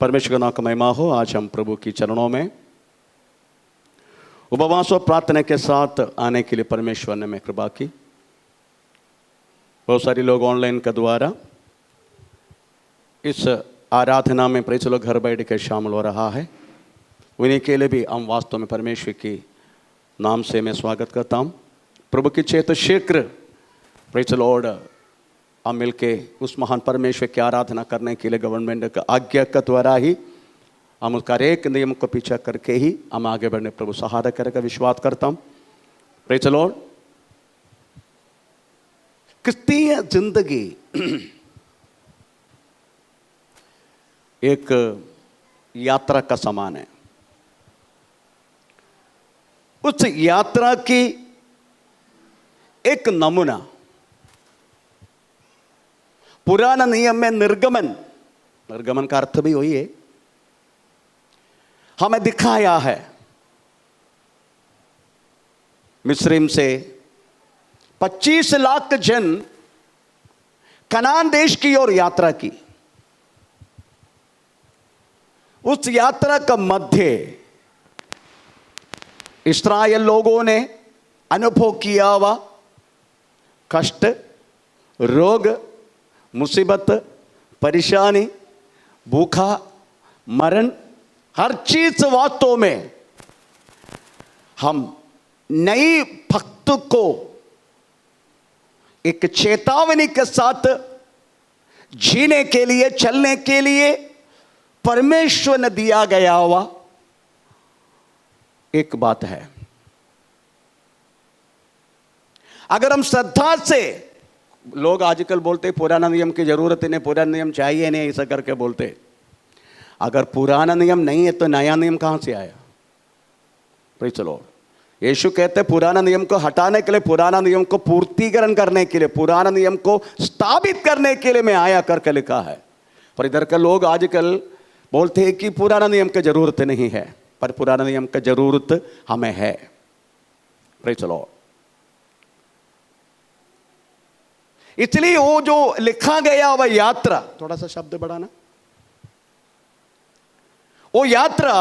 परमेश्वर का नाम का महिमा हो। आज हम प्रभु की चरणों में उपवास और प्रार्थना के साथ आने के लिए परमेश्वर ने हमें कृपा की। बहुत सारे लोग ऑनलाइन के द्वारा इस आराधना में प्रेस लोग घर बैठ के शामिल हो रहा है। उन्हीं के लिए भी हम वास्तव में परमेश्वर की नाम से मैं स्वागत करता हूँ। प्रभु की चेत शीघ्र प्रेस लॉर्ड हम मिलके उस महान परमेश्वर की आराधना करने के लिए गवर्नमेंट का आज्ञा के द्वारा ही हम उसका एक नियम को पीछा करके ही हम आगे बढ़ने प्रभु सहायता करेगा विश्वास करता हूँ। प्रेज लॉर्ड, क्रिस्तीय जिंदगी एक यात्रा का समान है। उस यात्रा की एक नमूना पुराना नियम में निर्गमन का अर्थ भी वही है, हमें दिखाया है। मिस्र से 25 लाख जन कनान देश की ओर यात्रा की। उस यात्रा का मध्य इस्राएल लोगों ने अनुभव किया हुआ कष्ट, रोग, मुसीबत, परेशानी, भूखा, मरण, हर चीज वास्तव में हम नई भक्त को एक चेतावनी के साथ जीने के लिए, चलने के लिए परमेश्वर ने दिया गया हुआ एक बात है। अगर हम श्रद्धा से, लोग आजकल बोलते पुराना नियम की जरूरत नहीं, पुराना नियम चाहिए नहीं, ऐसा करके बोलते। अगर पुराना नियम नहीं है तो नया नियम कहां से आया? Praise the lord. यीशु कहते पुराना नियम को हटाने के लिए, पुराना नियम को पूर्तिकरण करने के लिए, पुराना नियम को स्थापित करने के लिए मैं आया करके लिखा है। पर इधर के लोग आजकल बोलते हैं कि पुराना नियम की जरूरत नहीं है, पर पुराना नियम की जरूरत हमें है। Praise the Lord. इसलिए वो जो लिखा गया वह यात्रा, थोड़ा सा शब्द बढ़ाना, वो यात्रा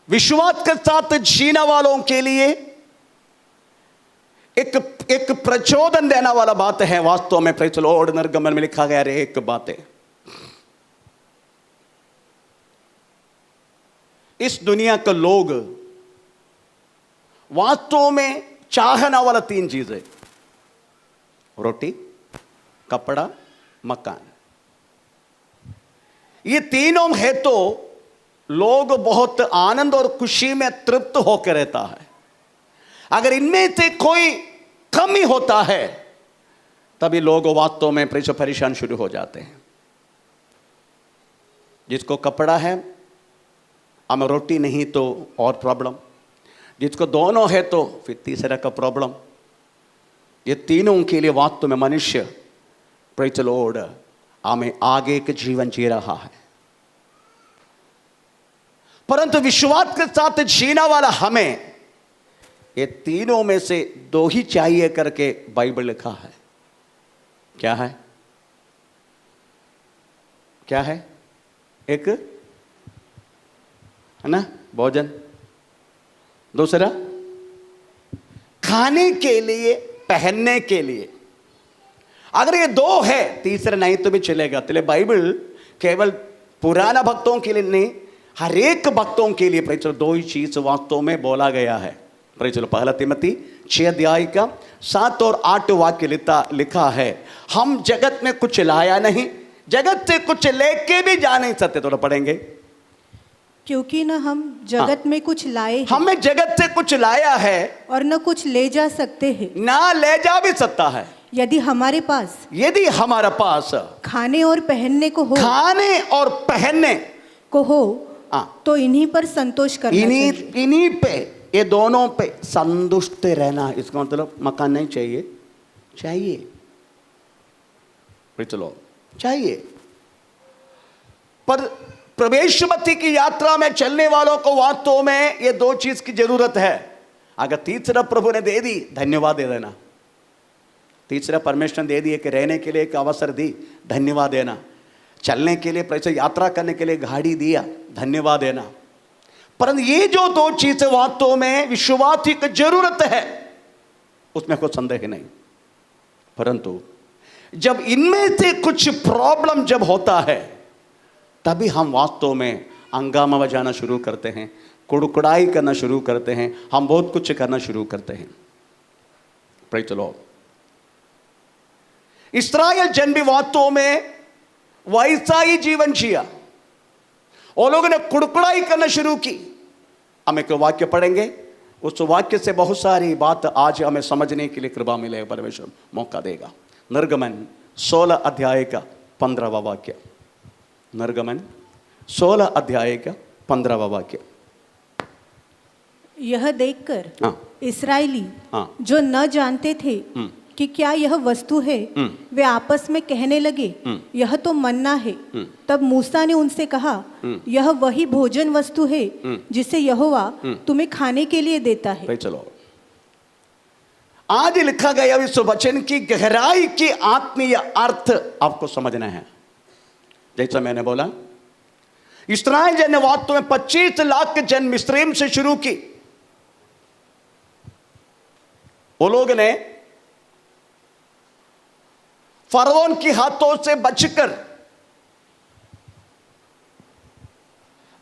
विश्वास के साथ जीने वालों के लिए एक प्रचोदन देने वाला बात है। वास्तव में प्रेज़ द लॉर्ड, निर्गमन में लिखा गया है एक बात है, इस दुनिया के लोग वास्तव में चाहने वाला 3 चीजें, रोटी, कपड़ा, मकान। ये तीनों है तो लोग बहुत आनंद और खुशी में तृप्त होकर रहता है। अगर इनमें से कोई कमी होता है तभी लोग वास्तव में परेशान शुरू हो जाते हैं। जिसको कपड़ा है, हमें रोटी नहीं तो और प्रॉब्लम, जिसको दोनों है तो फिर तीसरा का प्रॉब्लम। ये तीनों के लिए वास्तव में मनुष्य प्रेज़ द लॉर्ड हमें आगे के जीवन जी रहा है। परंतु विश्वास के साथ जीने वाला हमें ये तीनों में से 2 ही चाहिए करके बाइबल लिखा है। क्या है? क्या है? एक है ना, भोजन, दूसरा खाने के लिए, पहनने के लिए। अगर ये 2 है, तीसरा नहीं तो भी चलेगा। तो बाइबल केवल पुराना भक्तों के लिए नहीं, हर एक भक्तों के लिए प्रेज़ 2 ही चीज वास्तव में बोला गया है। प्रेज़ 1 तिमोथी 6 अध्याय का 7 और 8 वाक्य लिखा है, हम जगत में कुछ लाया नहीं, जगत से कुछ लेके भी जा नहीं सकते। थोड़ा पढ़ेंगे। क्योंकि न हम जगत में कुछ लाए हैं, हमें जगत से कुछ लाया है और न कुछ ले जा सकते हैं, ना ले जा भी सकता है। यदि हमारे पास खाने और पहनने को हो, खाने और पहनने को हो तो इन्हीं पर संतोष करना चाहिए। इन्हीं पे, ये दोनों पे संतुष्ट रहना। इसका मतलब मकान नहीं चाहिए, चाहिए, चलो चाहिए, पर प्रवेशवती की यात्रा में चलने वालों को वास्तव में ये 2 चीज की जरूरत है। अगर तीसरा प्रभु ने दे दी, धन्यवाद दे देना। तीसरा परमेश्वर ने दे दिए कि रहने के लिए एक अवसर दी, धन्यवाद देना। चलने के लिए, पैसे यात्रा करने के लिए गाड़ी दिया, धन्यवाद देना। परंतु ये जो दो चीजें वास्तव में विश्वासी की जरूरत है, उसमें कोई संदेह नहीं। परंतु जब इनमें से कुछ प्रॉब्लम जब होता है, तभी हम वास्तव में हंगामा बजाना शुरू करते हैं, कुड़कुड़ाई करना शुरू करते हैं, हम बहुत कुछ करना शुरू करते हैं। Praise the Lord. इस्राएल जन भी वास्तव में वैसा ही जीवन जिया। और लोगों ने कुड़कुड़ाई करना शुरू की। हम एक वाक्य पढ़ेंगे, उस वाक्य से बहुत सारी बात आज हमें समझने के लिए कृपा मिलेगा, परमेश्वर मौका देगा। निर्गमन 16 अध्याय का 15वां वाक्य। निर्गमन 16 अध्याय का 15वां वाक्य। यह देखकर हाँ। इस्राएली हाँ। जो न जानते थे कि क्या यह वस्तु है, वे आपस में कहने लगे, यह तो मन्ना है। तब मूसा ने उनसे कहा, यह वही भोजन वस्तु है जिसे यहोवा तुम्हें खाने के लिए देता है। चलो, आज लिखा गया इस वचन की गहराई की आत्मीय अर्थ आपको समझना है। जैसा मैंने बोला, इस्राएल जन ने वास्तव में 25 लाख जन मिस्रैम से शुरू की। वो लोग ने फरौन के हाथों से बचकर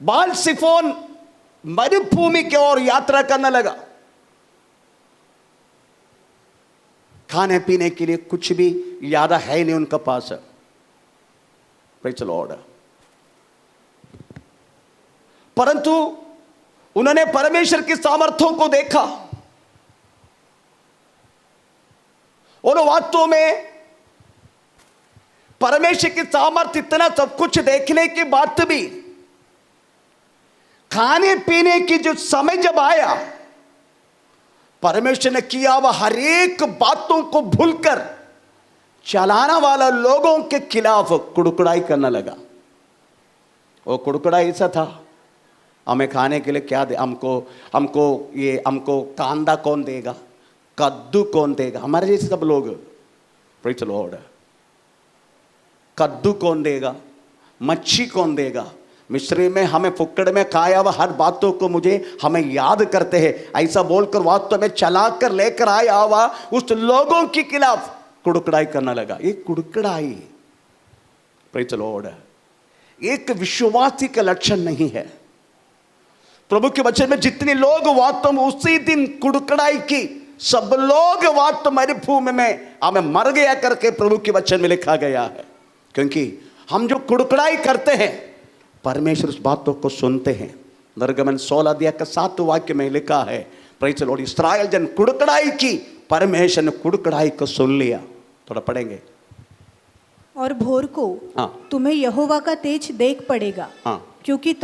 बाल सिफोन मरुभूमि की ओर यात्रा करने लगा। खाने पीने के लिए कुछ भी ज्यादा है नहीं उनका पास। Praise the Lord. परंतु उन्होंने परमेश्वर की सामर्थ्यों को देखा और वास्तव में परमेश्वर की सामर्थ्य, इतना सब कुछ देखने के बाद भी खाने पीने की जो समय जब आया, परमेश्वर ने किया वह हर एक बातों को भूलकर चलाना वाला लोगों के खिलाफ कुड़कुड़ाई करना लगा। वो कुड़कुड़ाई ऐसा था, हमें खाने के लिए क्या दे, हमको कांदा कौन देगा, कद्दू कौन देगा। हमारे जैसे सब लोग, प्रेज़ द लॉर्ड, कद्दू कौन देगा, मच्छी कौन देगा। मिस्री में हमें फुक्कड़ में खाया हुआ हर बातों को हमें याद करते हैं, ऐसा बोलकर वास्तव में चलाकर लेकर आया हुआ उस लोगों के खिलाफ कुड़कुड़ाई करना लगा। ये कुड़कुड़ाई, प्रेज़ द लॉर्ड, एक विश्वासी का लक्षण नहीं है। प्रभु के वचन में जितने लोग वास्तव में उसी दिन कुड़कुड़ाई की, सब लोग वास्तव मरुभूमि में हमें मर गया करके प्रभु के वचन में लिखा गया है। क्योंकि हम जो कुड़कुड़ाई करते हैं, परमेश्वर उस बातों को सुनते हैं। निर्गमन 16 अध्याय का 7 वाक्य में लिखा है, प्रेज़ द लॉर्ड, इस्राएल जन कुड़कुड़ाई की, परमेश्वर ने कुड़कुड़ाई को सुन लिया। थोड़ा पढ़ेंगे। और भोर को तुम्हें यहोवा का तेज देख पड़ेगा, क्योंकि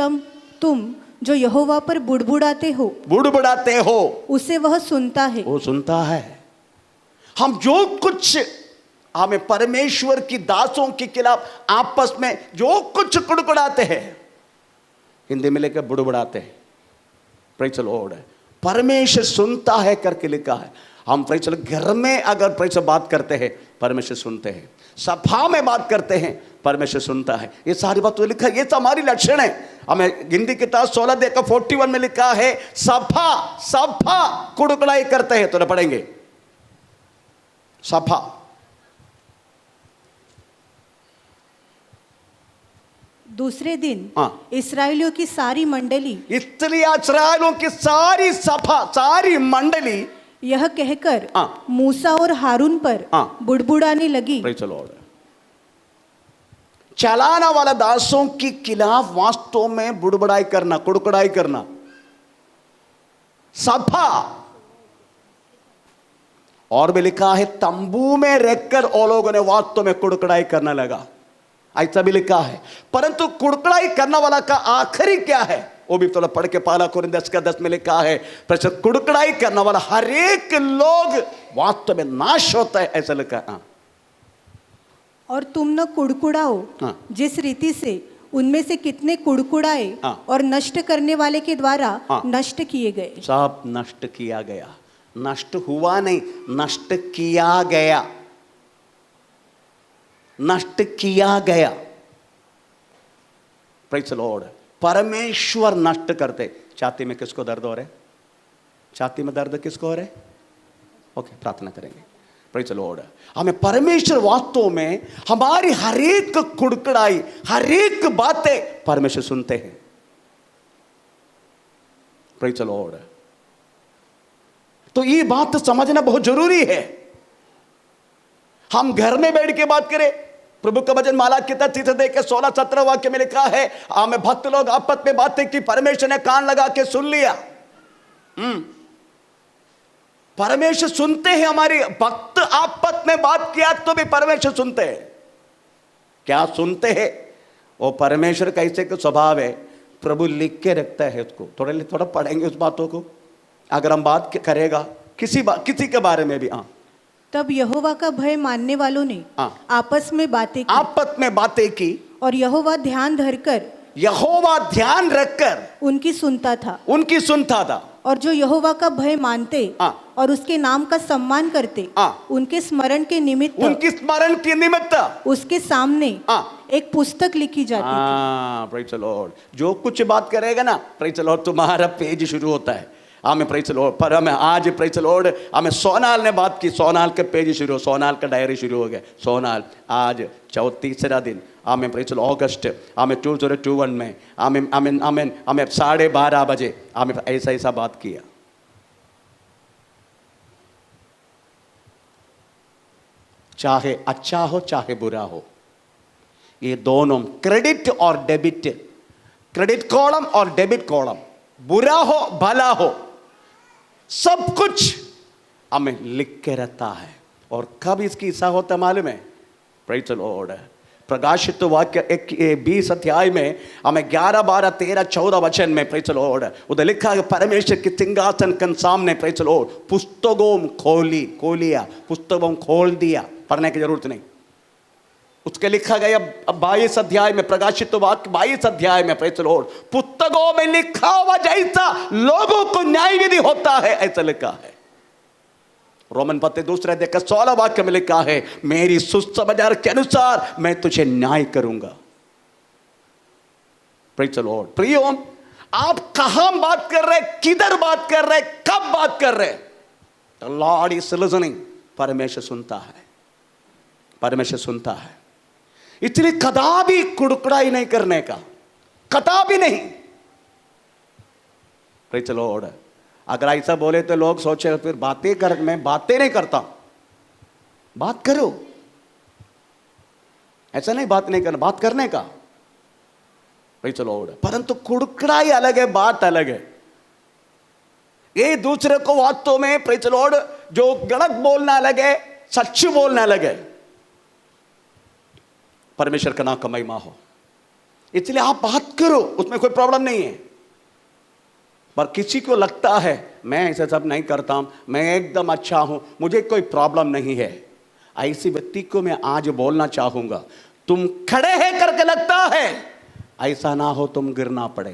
तुम जो यहोवा पर बुड़बुड़ाते हो उसे वह सुनता है। वो सुनता है। हम जो कुछ हमें परमेश्वर की दासों के खिलाफ आपस में जो कुछ कुड़कुड़ाते हैं, हिंदी में लेकर बुड़बुड़ाते हैं, प्रेज़ द लॉर्ड, परमेश्वर सुनता है करके लिखा है। हम प्रेज़ द लॉर्ड घर में अगर प्रेज़ बात करते हैं, परमेश्वर सुनते हैं। सभा में बात करते हैं, परमेश्वर सुनता है। ये सारी बात तो लिखा है, ये तो हमारी लक्षण है। हमें हिंदी किताब 16 अध्याय का 41 में लिखा है, सभा कुड़कुड़ाई करते हैं। तो ना पढ़ेंगे, सभा। दूसरे दिन इस्राएलियों की सारी मंडली, इस्राएलियों की सारी सभा, सारी मंडली यह कहकर मूसा और हारून पर बुड़बुड़ाने लगी। Praise the Lord. चलाना वाला दासों के खिलाफ वास्तव में बुड़बुड़ाई करना, कुड़कुड़ाई करना, सभा। और भी लिखा है, तंबू में रहकर वो लोगों ने वास्तव में कुड़कुड़ाई करना लगा, ऐसा भी लिखा है। परंतु कुड़कुड़ाई करने वाला का आखिरी क्या है, वो भी थोड़ा पढ़ के, 1 कोरिन्थियों 10 में लिखा है, कुड़कुड़ाई करने वाला हर एक लोग वास्तव में नाश होता है, ऐसा लिखा है। और तुम न कुड़कुड़ाओ, जिस रीति से उनमें से कितने कुड़कुड़ाए और नष्ट करने वाले के द्वारा नष्ट किए गए। सब नष्ट किया गया, नष्ट हुआ नहीं, नष्ट किया गया, नष्ट किया गया। Praise the Lord. परमेश्वर नष्ट करते। छाती में किसको दर्द हो रहा है? छाती में दर्द किसको हो रहा है? ओके, प्रार्थना करेंगे। Praise the lord. हमें परमेश्वर वास्तव में हमारी हर एक कुड़कुड़ाई, हर एक बातें परमेश्वर सुनते हैं। Praise the Lord. तो ये बात समझना बहुत जरूरी है। हम घर में बैठ के बात करें, प्रभु का वचन माला की तथ्य देकर 16-17 वाक्य में लिखा है, हमें भक्त लोग आपस में बातें की, परमेश्वर ने कान लगा के सुन लिया। परमेश्वर सुनते हैं। हमारी भक्त आपस में बात किया तो भी परमेश्वर सुनते हैं। क्या सुनते हैं? वो परमेश्वर कैसे का स्वभाव है, प्रभु लिख के रखता है उसको। थोड़ा पढ़ेंगे उस बातों को, अगर हम बात करेगा किसी के बारे में भी। तब यहोवा का भय मानने वालों ने आपस में बातें की और यहोवा ध्यान रखकर उनकी सुनता था। और जो यहोवा का भय मानते और उसके नाम का सम्मान करते, उनके स्मरण के निमित्त उसके सामने एक पुस्तक लिखी जाती थी। Praise the Lord. जो कुछ बात करेगा ना, प्रेज द लॉर्ड, तुम्हारा पेज शुरू होता है। हमें प्रेज द लॉर्ड। पर हमें आज प्रेज द लॉर्ड, हमें सोनाल ने बात की, सोनाल के पेज शुरू, सोनाल का डायरी शुरू हो गया। सोनाल आज 34वां दिन, हमें प्रेज द लॉर्ड, अगस्त, हमें 2021 में हमें 12:30 बजे हमें ऐसा बात किया। चाहे अच्छा हो चाहे बुरा हो, ये दोनों क्रेडिट और डेबिट, क्रेडिट कॉलम और डेबिट कॉलम, बुरा हो भला हो, सब कुछ हमें लिख के रहता है। और कब इसकी हिस्सा होता मालूम है? Praise the Lord. प्रकाशित वाक्य 20 अध्याय में हमें 11, 12, 13, 14 वचन में प्रेज द लॉर्ड उधर लिखा है, परमेश्वर के सिंहासन के सामने प्रेज द लॉर्ड पुस्तकों पुस्तकों खोल दिया। पढ़ने की जरूरत नहीं, उसके लिखा गया 22 अध्याय में, प्रकाशित वाक्य 22 अध्याय में प्रेज द लॉर्ड, पुस्तकों में लिखा हुआ जैसा लोगों को न्याय विधि होता है ऐसा लिखा है। रोमन पत्र 2 अध्याय का 16 वाक्य में लिखा है, मेरी सुसमझ के अनुसार मैं तुझे न्याय करूंगा। Praise the Lord. प्रियो, आप कहां बात कर रहे, किधर बात कर रहे, कब बात कर रहे, द लॉर्ड इज लिसनिंग। परमेश्वर सुनता है, परमेश्वर सुनता है। इसलिए कदापि कुड़कुड़ाई नहीं करने का, कदापि नहीं। Praise the Lord. अगर ऐसा बोले तो लोग सोचे फिर बातें कर, मैं बातें नहीं करता। बात करो, ऐसा नहीं बात नहीं करना, बात करने का। Praise the Lord. परंतु कुड़कुड़ाई अलग है, बात अलग है। ये दूसरे को वास्तव में प्रेज द लॉर्ड जो गलत बोलना अलग है, सच बोलना अलग है। परमेश्वर का नाम का महिमा हो। इसलिए आप बात करो, उसमें कोई प्रॉब्लम नहीं है। पर किसी को लगता है मैं ऐसा सब नहीं करता हूं, मैं एकदम अच्छा हूं, मुझे कोई प्रॉब्लम नहीं है, ऐसी व्यक्ति को मैं आज बोलना चाहूंगा, तुम खड़े हैं करके लगता है, ऐसा ना हो तुम गिरना पड़े।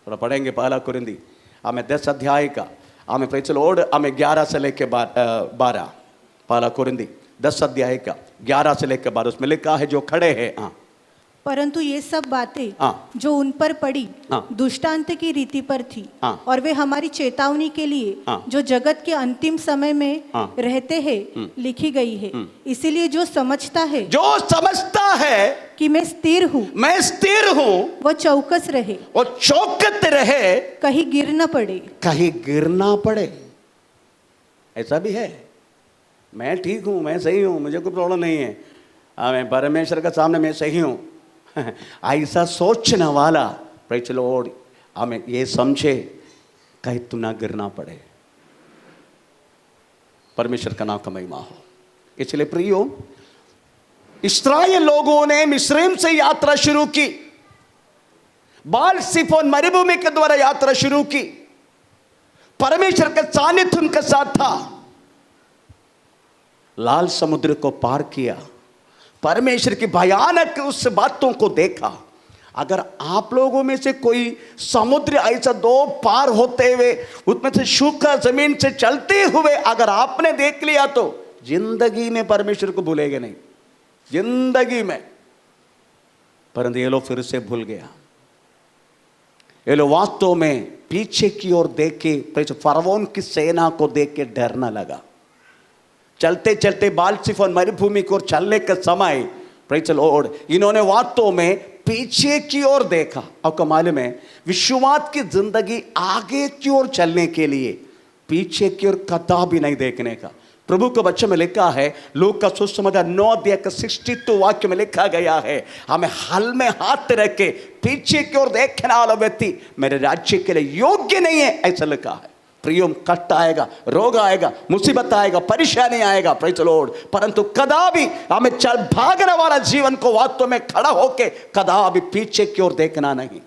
थोड़ा पढ़ेंगे 1 कुरिन्थी हमें 10 अध्याय का, हमें प्रेज द लॉर्ड, हमें 11 से लेके 12। 1 कुरिन्थी 10 अध्याय का 11 से लेकर 12, उसमें लिखा है जो खड़े हैं। परंतु ये सब बातें जो उन पर पड़ी दुष्टांत की रीति पर थी, और वे हमारी चेतावनी के लिए जो जगत के अंतिम समय में रहते हैं लिखी गई है। इसीलिए जो समझता है कि मैं स्थिर हूँ, वो चौकस रहे, कहीं गिर न पड़े। ऐसा भी है, मैं ठीक हूं, मैं सही हूं, मुझे कोई प्रॉब्लम नहीं है, मैं परमेश्वर के सामने मैं सही हूं। ऐसा सोचने वाला प्रेज द लॉर्ड हमें ये समझे कहीं तुम ना गिरना पड़े। परमेश्वर का नाम का महिमा हो। इसलिए प्रियो, इस्राएल लोगों ने मिस्रैम से यात्रा शुरू की, बाल सिफोन मरुभूमि के द्वारा यात्रा शुरू की। परमेश्वर का सानिध्य उनके साथ था, लाल समुद्र को पार किया, परमेश्वर की भयानक उस बातों को देखा। अगर आप लोगों में से कोई समुद्र ऐसा 2 पार होते हुए, उसमें से सूखा जमीन से चलते हुए अगर आपने देख लिया तो जिंदगी में परमेश्वर को भूलेंगे नहीं, जिंदगी में। परंतु ये लोग फिर से भूल गया। ये लोग वास्तव में पीछे की ओर देख के फरवोन की सेना को देख के डरना लगा। चलते चलते बाल सिफोन मरुभूमि की ओर चलने का समय प्रेज़ द लॉर्ड इन्होंने वास्तव में पीछे की ओर देखा। आपको मालूम है विश्वास की जिंदगी आगे की ओर चलने के लिए पीछे की ओर कदापि नहीं देखने का। प्रभु के वचन में लिखा है, लूका का सुसमाचार 9 अध्याय का 62 वाक्य में लिखा गया है, हमें हल में हाथ रख के पीछे की ओर देखने वाला व्यक्ति मेरे राज्य के लिए योग्य नहीं है, ऐसा लिखा है। प्रियो, कष्ट आएगा, रोग आएगा, मुसीबत आएगा, परेशानी आएगा, प्रेज़ द लॉर्ड, परंतु कदापि हमें चल भागने वाला जीवन को वास्तव में खड़ा होके कदापि पीछे की ओर देखना नहीं।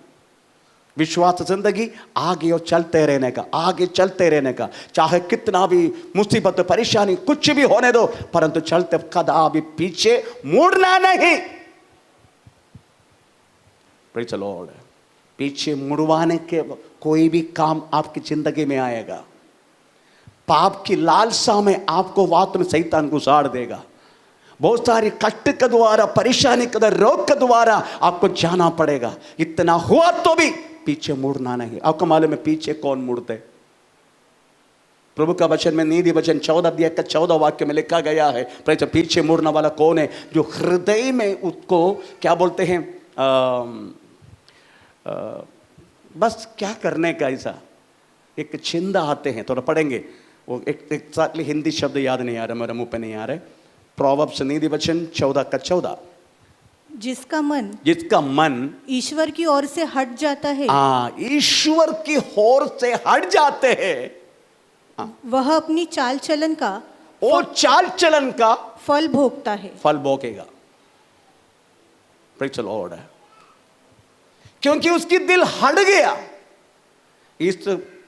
विश्वास जिंदगी आगे और चलते रहने का, आगे चलते रहने का, चाहे कितना भी मुसीबत परेशानी कुछ भी होने दो, परंतु चलते कदापि पीछे मुड़ना नहीं। प्रेज़ द लॉर्ड, पीछे मुड़वाने के कोई भी काम आपकी जिंदगी में आएगा, पाप की लालसा में आपको वास्तव में शैतान गुजार देगा। बहुत सारी कष्ट के द्वारा, परेशानी के द्वारा, रोग के द्वारा आपको जाना पड़ेगा। इतना हुआ तो भी पीछे मुड़ना नहीं। आपको मालूम है पीछे कौन मुड़ते? प्रभु का वचन में नीति वचन 14 अध्याय का 14 वाक्य में लिखा गया है, पीछे मुड़ने वाला कौन है? जो हृदय में उसको क्या बोलते हैं, बस क्या करने का, ऐसा एक चिंदा आते हैं, थोड़ा पढ़ेंगे वो एक हिंदी शब्द याद नहीं आ रहा, मेरे मुंह पे नहीं आ रहा। प्रोवर्ब्स नीति वचन 14 का 14, जिसका मन ईश्वर की ओर से हट जाता है, ईश्वर की ओर से हट जाते हैं, वह अपनी चाल चलन का फल भोगता है, फल भोगेगा। प्रेज़ द लॉर्ड, क्योंकि उसकी दिल हट गया। इस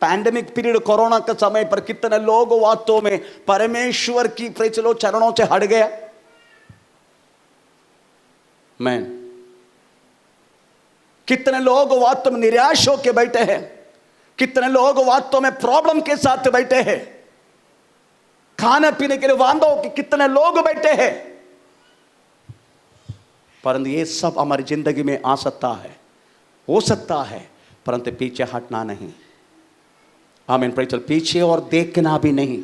पैंडेमिक पीरियड कोरोना के समय पर कितने लोग वास्तव में परमेश्वर की प्रेज़ द लॉर्ड चरणों से हट गया। मैं कितने लोग वास्तव में निराश होकर बैठे हैं, कितने लोग वास्तव में प्रॉब्लम के साथ बैठे हैं, खाने पीने के लिए वांदों के कितने लोग बैठे हैं, परंतु ये सब हमारी जिंदगी में आ सकता है, हो सकता है, परंतु पीछे हटना नहीं। आमीन, प्रेज़ द लॉर्ड, पीछे और देखना भी नहीं।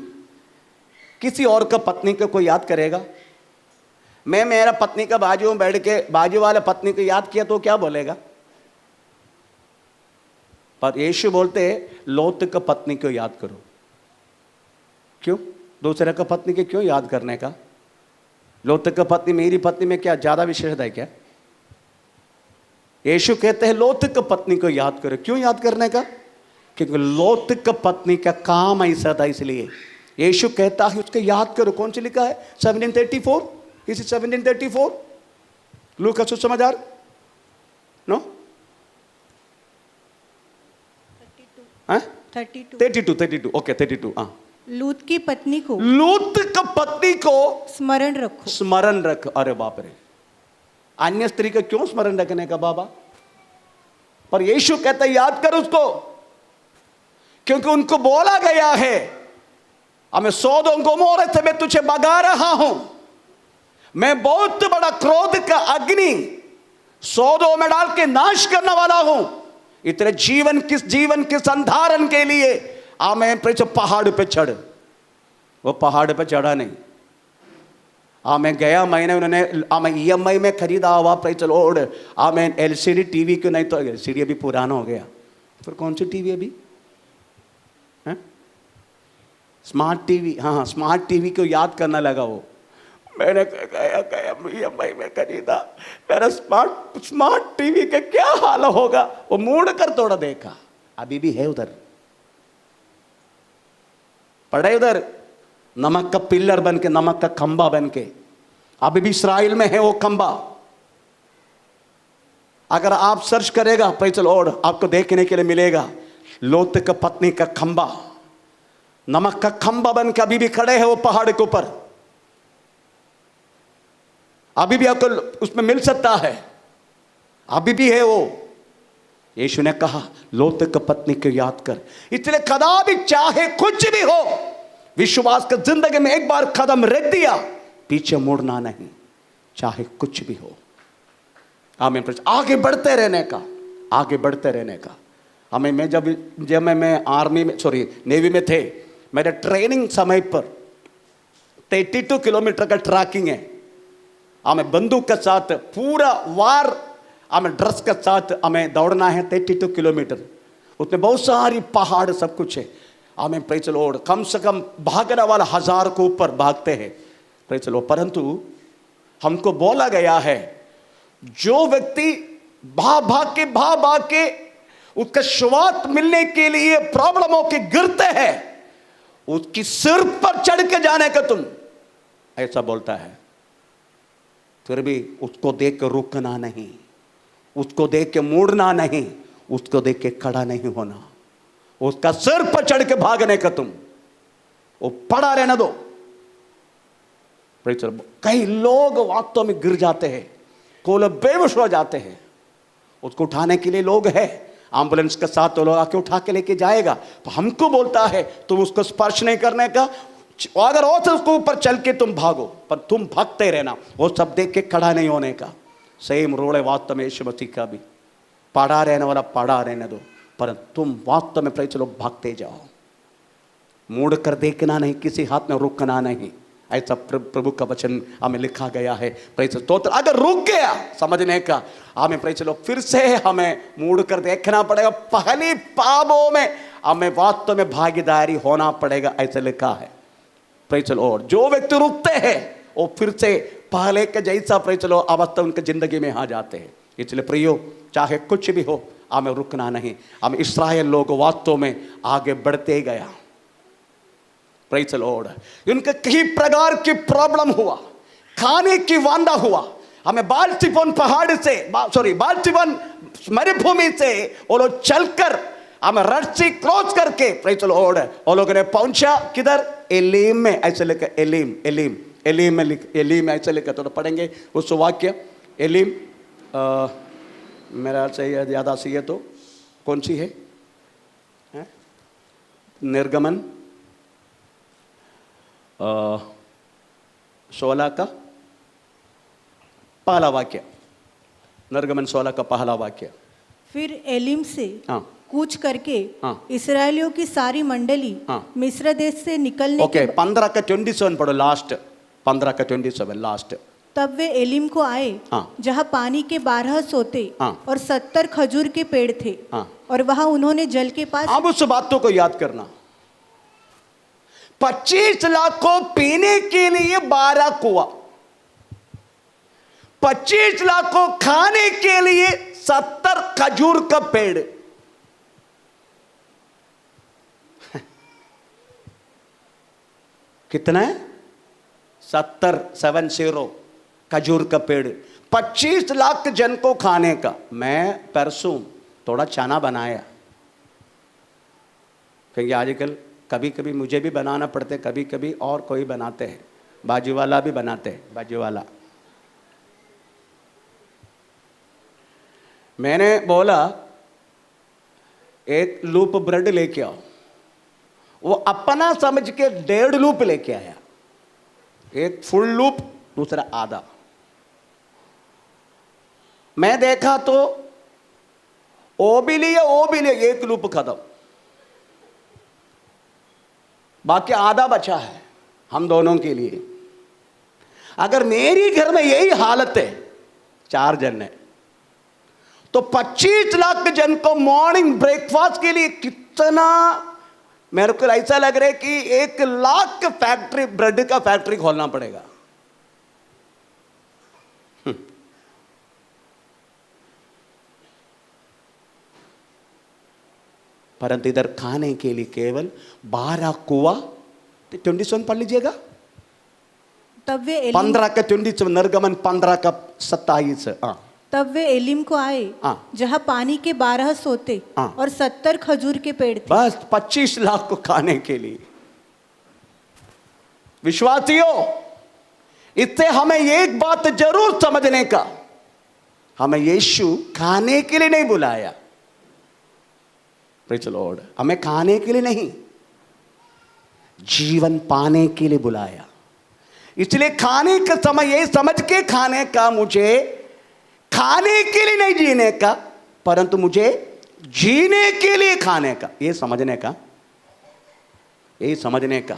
किसी और का पत्नी को कोई याद करेगा? मैं मेरा पत्नी का बाजू में बैठ के बाजू वाले पत्नी को याद किया तो क्या बोलेगा? पर यीशु बोलते लोत का पत्नी को याद करो। क्यों? दूसरे का पत्नी के क्यों याद करने का? लोत का पत्नी मेरी पत्नी में क्या ज्यादा विशेषता है क्या? यीशु कहते हैं लोत का पत्नी को याद करो। क्यों याद करने का? क्योंकि लोत का पत्नी का काम ऐसा था, इसलिए यीशु कहता है उसको याद करो। कौन सी लिखा है? 1734, इस 1734 लूका का सुसमाचार, नो 32 ओके 32। हाँ, लूत की पत्नी को, लूत का पत्नी को स्मरण रखो। अरे बाप रे, अन्य स्त्री का क्यों स्मरण रखने का बाबा? पर यीशु कहता है याद कर उसको, क्योंकि उनको बोला गया है हमें सोदोम गोमोरा से मैं तुझे भगा रहा हूं, मैं बहुत बड़ा क्रोध का अग्नि सोदोम में डाल के नाश करने वाला हूं। इतने जीवन के संधारण के लिए आमेन प्रेज़ पहाड़ पे चढ़। वो पहाड़ पे चढ़ा नहीं। आमेन, गया महीने उन्होंने आमेन EMI में खरीदा हुआ praise the Lord amen LCD TV क्यों नहीं, तो LCD अभी पुराना हो गया, फिर कौन सी टीवी अभी है? Smart TV. हाँ, स्मार्ट टीवी को याद करना लगा वो। मैंने गया EMI में खरीदा, मेरा स्मार्ट टीवी का क्या हाल होगा? वो मुड़ कर थोड़ा देखा, अभी भी है उधर पड़े, उधर नमक का पिल्लर बन के, नमक का खंबा बन के अभी भी इस्राइल में है वो खंबा। अगर आप सर्च करेगा प्रेज़ द लॉर्ड आपको देखने के लिए मिलेगा लोत का पत्नी का खंबा, नमक का खंबा बन के अभी भी खड़े हैं वो पहाड़ के ऊपर। अभी भी आपको उसमें मिल सकता है, अभी भी है वो। यीशु ने कहा लोत की पत्नी को याद कर। इसलिए कदापि चाहे कुछ भी हो, विश्वास का जिंदगी में एक बार कदम रख दिया, पीछे मुड़ना नहीं, चाहे कुछ भी हो। हमें आगे बढ़ते रहने का, आगे बढ़ते रहने का। हमें मैं जब मैं आर्मी में नेवी में थे, मेरे ट्रेनिंग समय पर 32 किलोमीटर का ट्रैकिंग है। हमें बंदूक के साथ पूरा वार, हमें ड्रेस के साथ हमें दौड़ना है 32 किलोमीटर। उसमें बहुत सारी पहाड़ सब कुछ है। हमें प्रेज़ द लॉर्ड कम से कम भागने वाला 1000 के ऊपर भागते हैं, प्रेज़ द लॉर्ड। परंतु हमको बोला गया है, जो व्यक्ति भाग के उसका शुरुआत मिलने के लिए प्रॉब्लमों के गिरते हैं, उसकी सिर पर चढ़ के जाने का तुम, ऐसा बोलता है। फिर भी उसको देख के रुकना नहीं, उसको देख के मुड़ना नहीं, उसको देख के खड़ा नहीं होना, उसका सिर पर चढ़ के भागने का तुम, वो पड़ा रहने दो। कई लोग वास्तव में गिर जाते हैं, कोई लोग बेहोश हो जाते हैं, उसको उठाने के लिए लोग हैं, एम्बुलेंस के साथ तो लोग आके उठा के लेके जाएगा। तो हमको बोलता है तुम उसको स्पर्श नहीं करने का, अगर हो तो उसको ऊपर चल के तुम भागो, पर तुम भागते रहना, वो सब देख के खड़ा नहीं होने का। सेम रोल है वास्तव में यीशु मसीह का भी, पड़ा रहने वाला पड़ा रहने दो, पर तुम वास्तव में प्रेज़ द लॉर्ड भागते जाओ, मुड़ कर देखना नहीं, किसी हाथ में रुकना नहीं। ऐसा प्रभु का वचन हमें लिखा गया है, प्रेज़ द लॉर्ड। अगर रुक गया समझने का, हमें प्रेज़ द लॉर्ड फिर से हमें मुड़ कर देखना पड़ेगा, पहली पापों में हमें वास्तव में भागीदारी होना पड़ेगा, ऐसा लिखा है, प्रेज़ द लॉर्ड। जो व्यक्ति रुकते हैं वो फिर से पहले के जैसा प्रेज़ द लॉर्ड अवस्था उनके जिंदगी में आ जाते हैं। इसलिए प्रियो, चाहे कुछ भी हो, हमें रुकना नहीं। हम इस्राएल लोग वास्तव में आगे बढ़ते गया, प्रेज़ द लॉर्ड। उनके कई प्रकार की प्रॉब्लम हुआ, खाने की वांदा हुआ। हमें बालसिफोन पहाड़ से बालसिफोन मरुभूमि से वो लोग चलकर हमें रस्सी क्रॉस करके, प्रेज़ द लॉर्ड, वो लोगों ने पहुंचा किधर? एलीम में। ऐसे लिखा एलीम में ऐसे लिखा, तो पढ़ेंगे उस वाक्य। एलीम मेरा से ज़्यादा सी है तो कौन सी है? निर्गमन 16 का पहला वाक्य, निर्गमन 16 का पहला वाक्य। फिर एलिम से कूच करके इस्राएलियों की सारी मंडली मिस्र देश से निकलने के 15 का 27 पढ़ो, लास्ट 15 का 27 लास्ट। तब वे एलिम को आए, जहाँ पानी के 12 सोते और 70 खजूर के पेड़ थे, और वहां उन्होंने जल के पास। अब उस बातों को याद करना, 25 लाख को पीने के लिए 12 कुआं, 25 लाख को खाने के लिए 70 खजूर का पेड़। कितना है? 70 खजूर का पेड़, 25 लाख जन को खाने का। मैं परसों थोड़ा चना बनाया, क्योंकि आजकल कभी कभी मुझे भी बनाना पड़ते, कभी कभी और कोई बनाते हैं, बाजू वाला भी बनाते हैं, बाजू वाला। मैंने बोला एक लूप ब्रेड लेके आओ, वो अपना समझ के 1.5 लूप लेके आया, एक फुल लूप दूसरा आधा। मैं देखा तो वो भी लिए एक लूप खत्म, बाकी आधा बचा है हम दोनों के लिए। अगर मेरी घर में यही हालत है, 4 जन है, तो 25 लाख जन को मॉर्निंग ब्रेकफास्ट के लिए कितना, मेरे को ऐसा लग रहा है कि 1 लाख फैक्ट्री, ब्रेड का फैक्ट्री खोलना पड़ेगा। परंतु इधर खाने के लिए केवल 12 कुआं। 27 पढ़ लीजिएगा। तब वे 15 का 27, निर्गमन 15 का 27। तब वे एलिम को आए, जहाँ पानी के 12 सोते और 70 खजूर के पेड़ थे। बस 25 लाख को खाने के लिए। विश्वासियों, इससे हमें एक बात जरूर समझने का, हमें यीशु खाने के लिए नहीं बुलाया, प्रेज़ द लॉर्ड। हमें खाने के लिए नहीं, जीवन पाने के लिए बुलाया। इसलिए खाने का समय ये समझ के खाने का, मुझे खाने के लिए नहीं जीने का, परंतु मुझे जीने के लिए खाने का। ये समझने का, यही समझने का।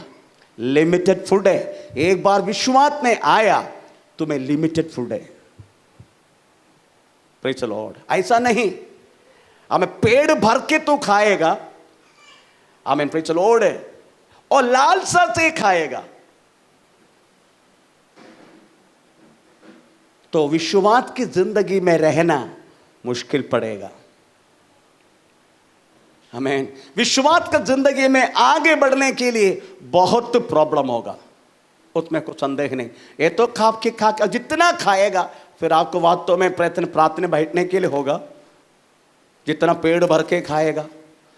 लिमिटेड फूड है। एक बार विश्वास में आया तुम्हें लिमिटेड फूड है। Praise the lord. ऐसा नहीं हमें पेट भर के तो खाएगा, आमीन, प्रेज़ द लॉर्ड, और लालसा से खाएगा तो विश्वास की जिंदगी में रहना मुश्किल पड़ेगा। आमीन। विश्वास का जिंदगी में आगे बढ़ने के लिए बहुत प्रॉब्लम होगा, उसमें कोई संदेह नहीं। ये तो खा के जितना खाएगा फिर आपको वास्तव में प्रार्थना बैठने के लिए होगा, जितना पेट भर के खाएगा।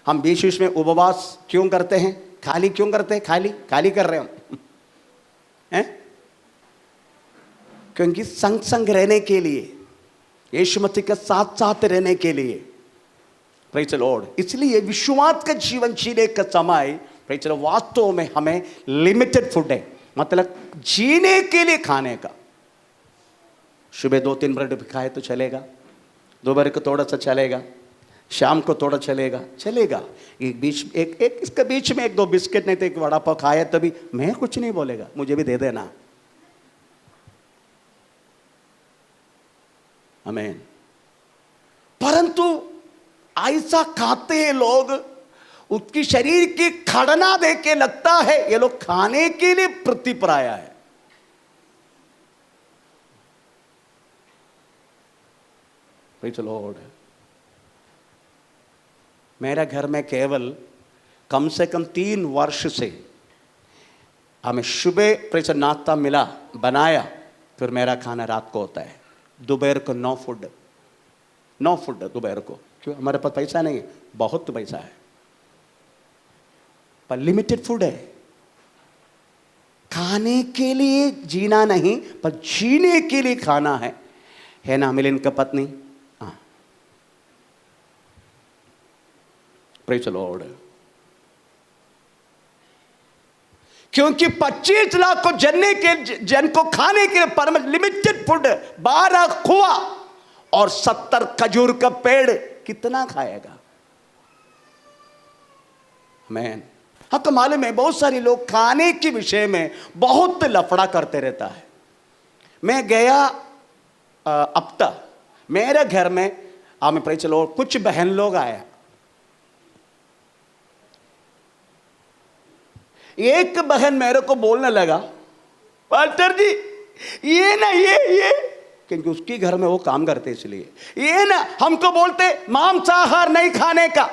हम बीच बीच में उपवास क्यों करते हैं? खाली क्यों करते हैं? खाली कर रहे हैं? क्योंकि संग संग रहने के लिए, यीशु मसीह के साथ साथ रहने के लिए। Praise the Lord. इसलिए विश्वास का जीवन जीने का समय, प्रेज़ द लॉर्ड, वास्तव में हमें लिमिटेड फूड है, मतलब जीने के लिए खाने का। सुबह 2-3 ब्रेड खाए तो चलेगा, दोपहर को थोड़ा सा चलेगा, शाम को थोड़ा चलेगा। एक बीच एक इसके बीच में 1-2 बिस्किट नहीं तो एक वड़ा पाव खाया तभी मैं कुछ नहीं बोलेगा, मुझे भी दे देना। आमीन। परंतु ऐसा खाते हैं लोग, उसकी शरीर की खड़ना देख के लगता है ये लोग खाने के लिए प्रतिपराया है। Praise the Lord. मेरे घर में केवल कम से कम 3 वर्ष से हमें सुबह प्रेज़ नाश्ता मिला, बनाया, फिर मेरा खाना रात को होता है। दोपहर को नो फूड दोपहर को। क्यों? हमारे पास पैसा नहीं है, बहुत पैसा है पर लिमिटेड फूड है। खाने के लिए जीना नहीं पर जीने के लिए खाना है ना मिलिन का पत्नी? हाँ, प्रेज़ द लॉर्ड। क्योंकि 25 लाख को जन को खाने के लिए परम लिमिटेड फूड, 12 खुआ और 70 खजूर का पेड़ कितना खाएगा? मैन, आपको मालूम है बहुत सारे लोग खाने के विषय में बहुत लफड़ा करते रहता है। मैं गया हफ्ता, मेरे घर में हमें प्रेज़ द लॉर्ड कुछ बहन लोग आया। एक बहन मेरे को बोलने लगा, पास्टर जी ये ना ये क्योंकि उसके घर में वो काम करते इसलिए, ये ना हमको बोलते मांसाहार नहीं खाने का।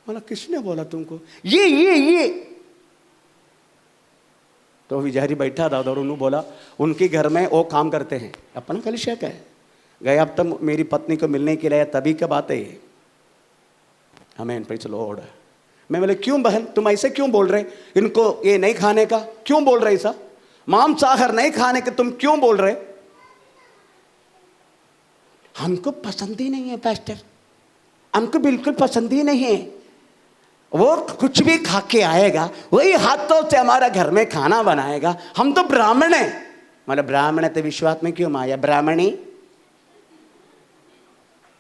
बोला किसने बोला तुमको? ये तो विजारी बैठा था और उन्होंने बोला उनके घर में वो काम करते हैं। अपना कलिशा का है। गए अब तक मेरी पत्नी को मिलने के लिए तभी का बात है ये। आमीन, प्रेज़ द लॉर्ड। मैं बोले क्यों बहन तुम ऐसे क्यों बोल रहे? इनको ये नहीं खाने का क्यों बोल रहे? ऐसा मांसाहार नहीं खाने के तुम क्यों बोल रहे? हमको पसंद ही नहीं है पास्टर, हमको बिल्कुल पसंद ही नहीं है। वो कुछ भी खा के आएगा, वही हाथों से हमारा घर में खाना बनाएगा। हम तो ब्राह्मण है। मतलब ब्राह्मण है तो विश्वास में क्यों माया? ब्राह्मणी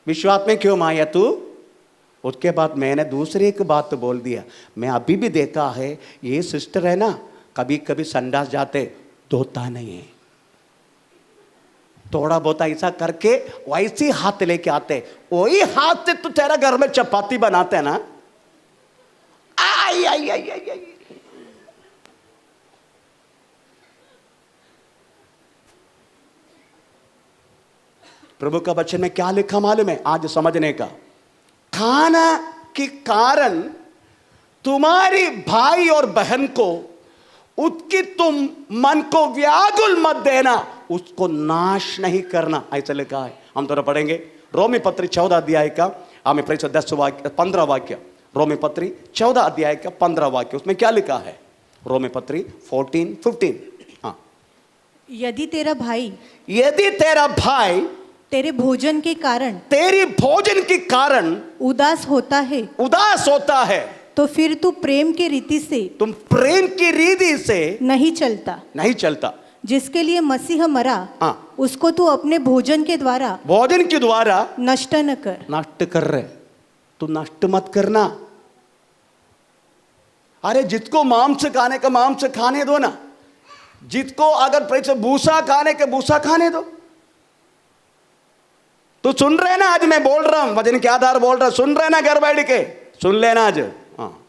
विश्वास में क्यों माया तू? उसके बाद मैंने दूसरे एक बात तो बोल दिया। मैं अभी भी देखा है ये सिस्टर है ना, कभी कभी संडास जाते धोता नहीं है, थोड़ा बहुत ऐसा करके वैसे हाथ लेके आते, वही हाथ से तो तेरा घर में चपाती बनाते हैं ना। आई आई आई आई आई। प्रभु का वचन में क्या लिखा मालूम है? आज समझने का। खाना के कारण तुम्हारी भाई और बहन को उसकी तुम मन को व्याकुल मत देना, उसको नाश नहीं करना, ऐसा लिखा है। हम थोड़ा पढ़ेंगे रोमी पत्री 14 अध्याय का हमें 15 वाक्य। रोमी पत्री 14 अध्याय का 15 वाक्य, उसमें क्या लिखा है? रोमी पत्री 14-15। हाँ, यदि तेरा भाई तेरे भोजन के कारण, तेरी भोजन के कारण उदास होता है तो फिर तू प्रेम की रीति से नहीं चलता। जिसके लिए मसीह मरा हाँ। उसको तू अपने भोजन के द्वारा भोजन के द्वारा नष्ट न कर। नष्ट कर रहे, तू नष्ट मत करना। अरे जिसको मांस खाने का मांस खाने दो ना, जिसको अगर पैसे भूसा खाने के भूसा खाने दो। तो सुन रहे ना, आज मैं बोल रहा हूं, वचन के आधार बोल रहा, सुन रहे ना, घर बैठ के सुन लेना आज। हाँ,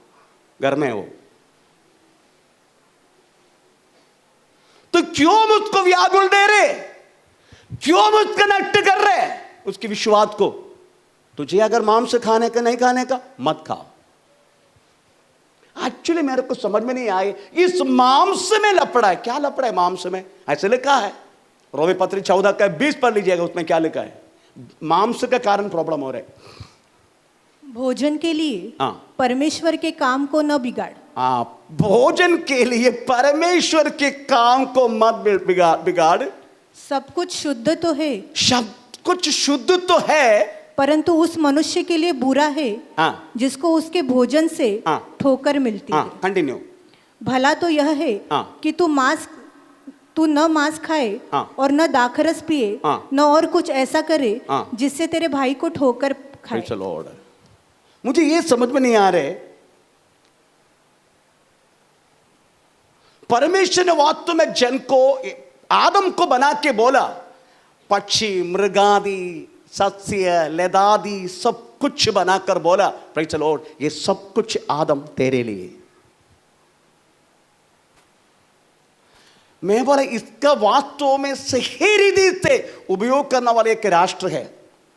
घर में हो तो क्यों मुझको व्याकुल दे रहे, क्यों मुझको नष्ट कर रहे उसके विश्वास को। तुझे अगर मांस खाने का नहीं खाने का मत खाओ। एक्चुअली मेरे को समझ में नहीं आए, इस मांस में लपड़ा है, क्या लपड़ा है मांस में? ऐसे लिखा है रोमी पत्री 14 का 20 पढ़ लीजिएगा, उसमें क्या लिखा है, मांस के कारण प्रॉब्लम हो रहा है। भोजन के लिए हाँ। परमेश्वर के काम को न बिगाड़। भोजन के लिए परमेश्वर के काम को मत बिगाड़। सब कुछ शुद्ध तो है, सब कुछ शुद्ध तो है, परंतु उस मनुष्य के लिए बुरा है हाँ। जिसको उसके भोजन से हाँ। ठोकर मिलती है। कंटिन्यू। भला तो यह है हाँ। कि तू न मांस खाए हाँ। और न दाखरस पिए, हाँ। न और कुछ ऐसा करे हाँ। जिससे तेरे भाई को ठोकर खाए। लॉर्ड, मुझे ये समझ में नहीं आ रहे, परमेश्वर ने वास्तव में जन को, आदम को बना के बोला, पक्षी मृगादि सस्य लदादि सब कुछ बनाकर बोला, प्रेज़ द लॉर्ड, ये सब कुछ आदम तेरे लिए। मैं बोला इसका वास्तव में सही रीति से उपयोग करने वाले एक राष्ट्र है,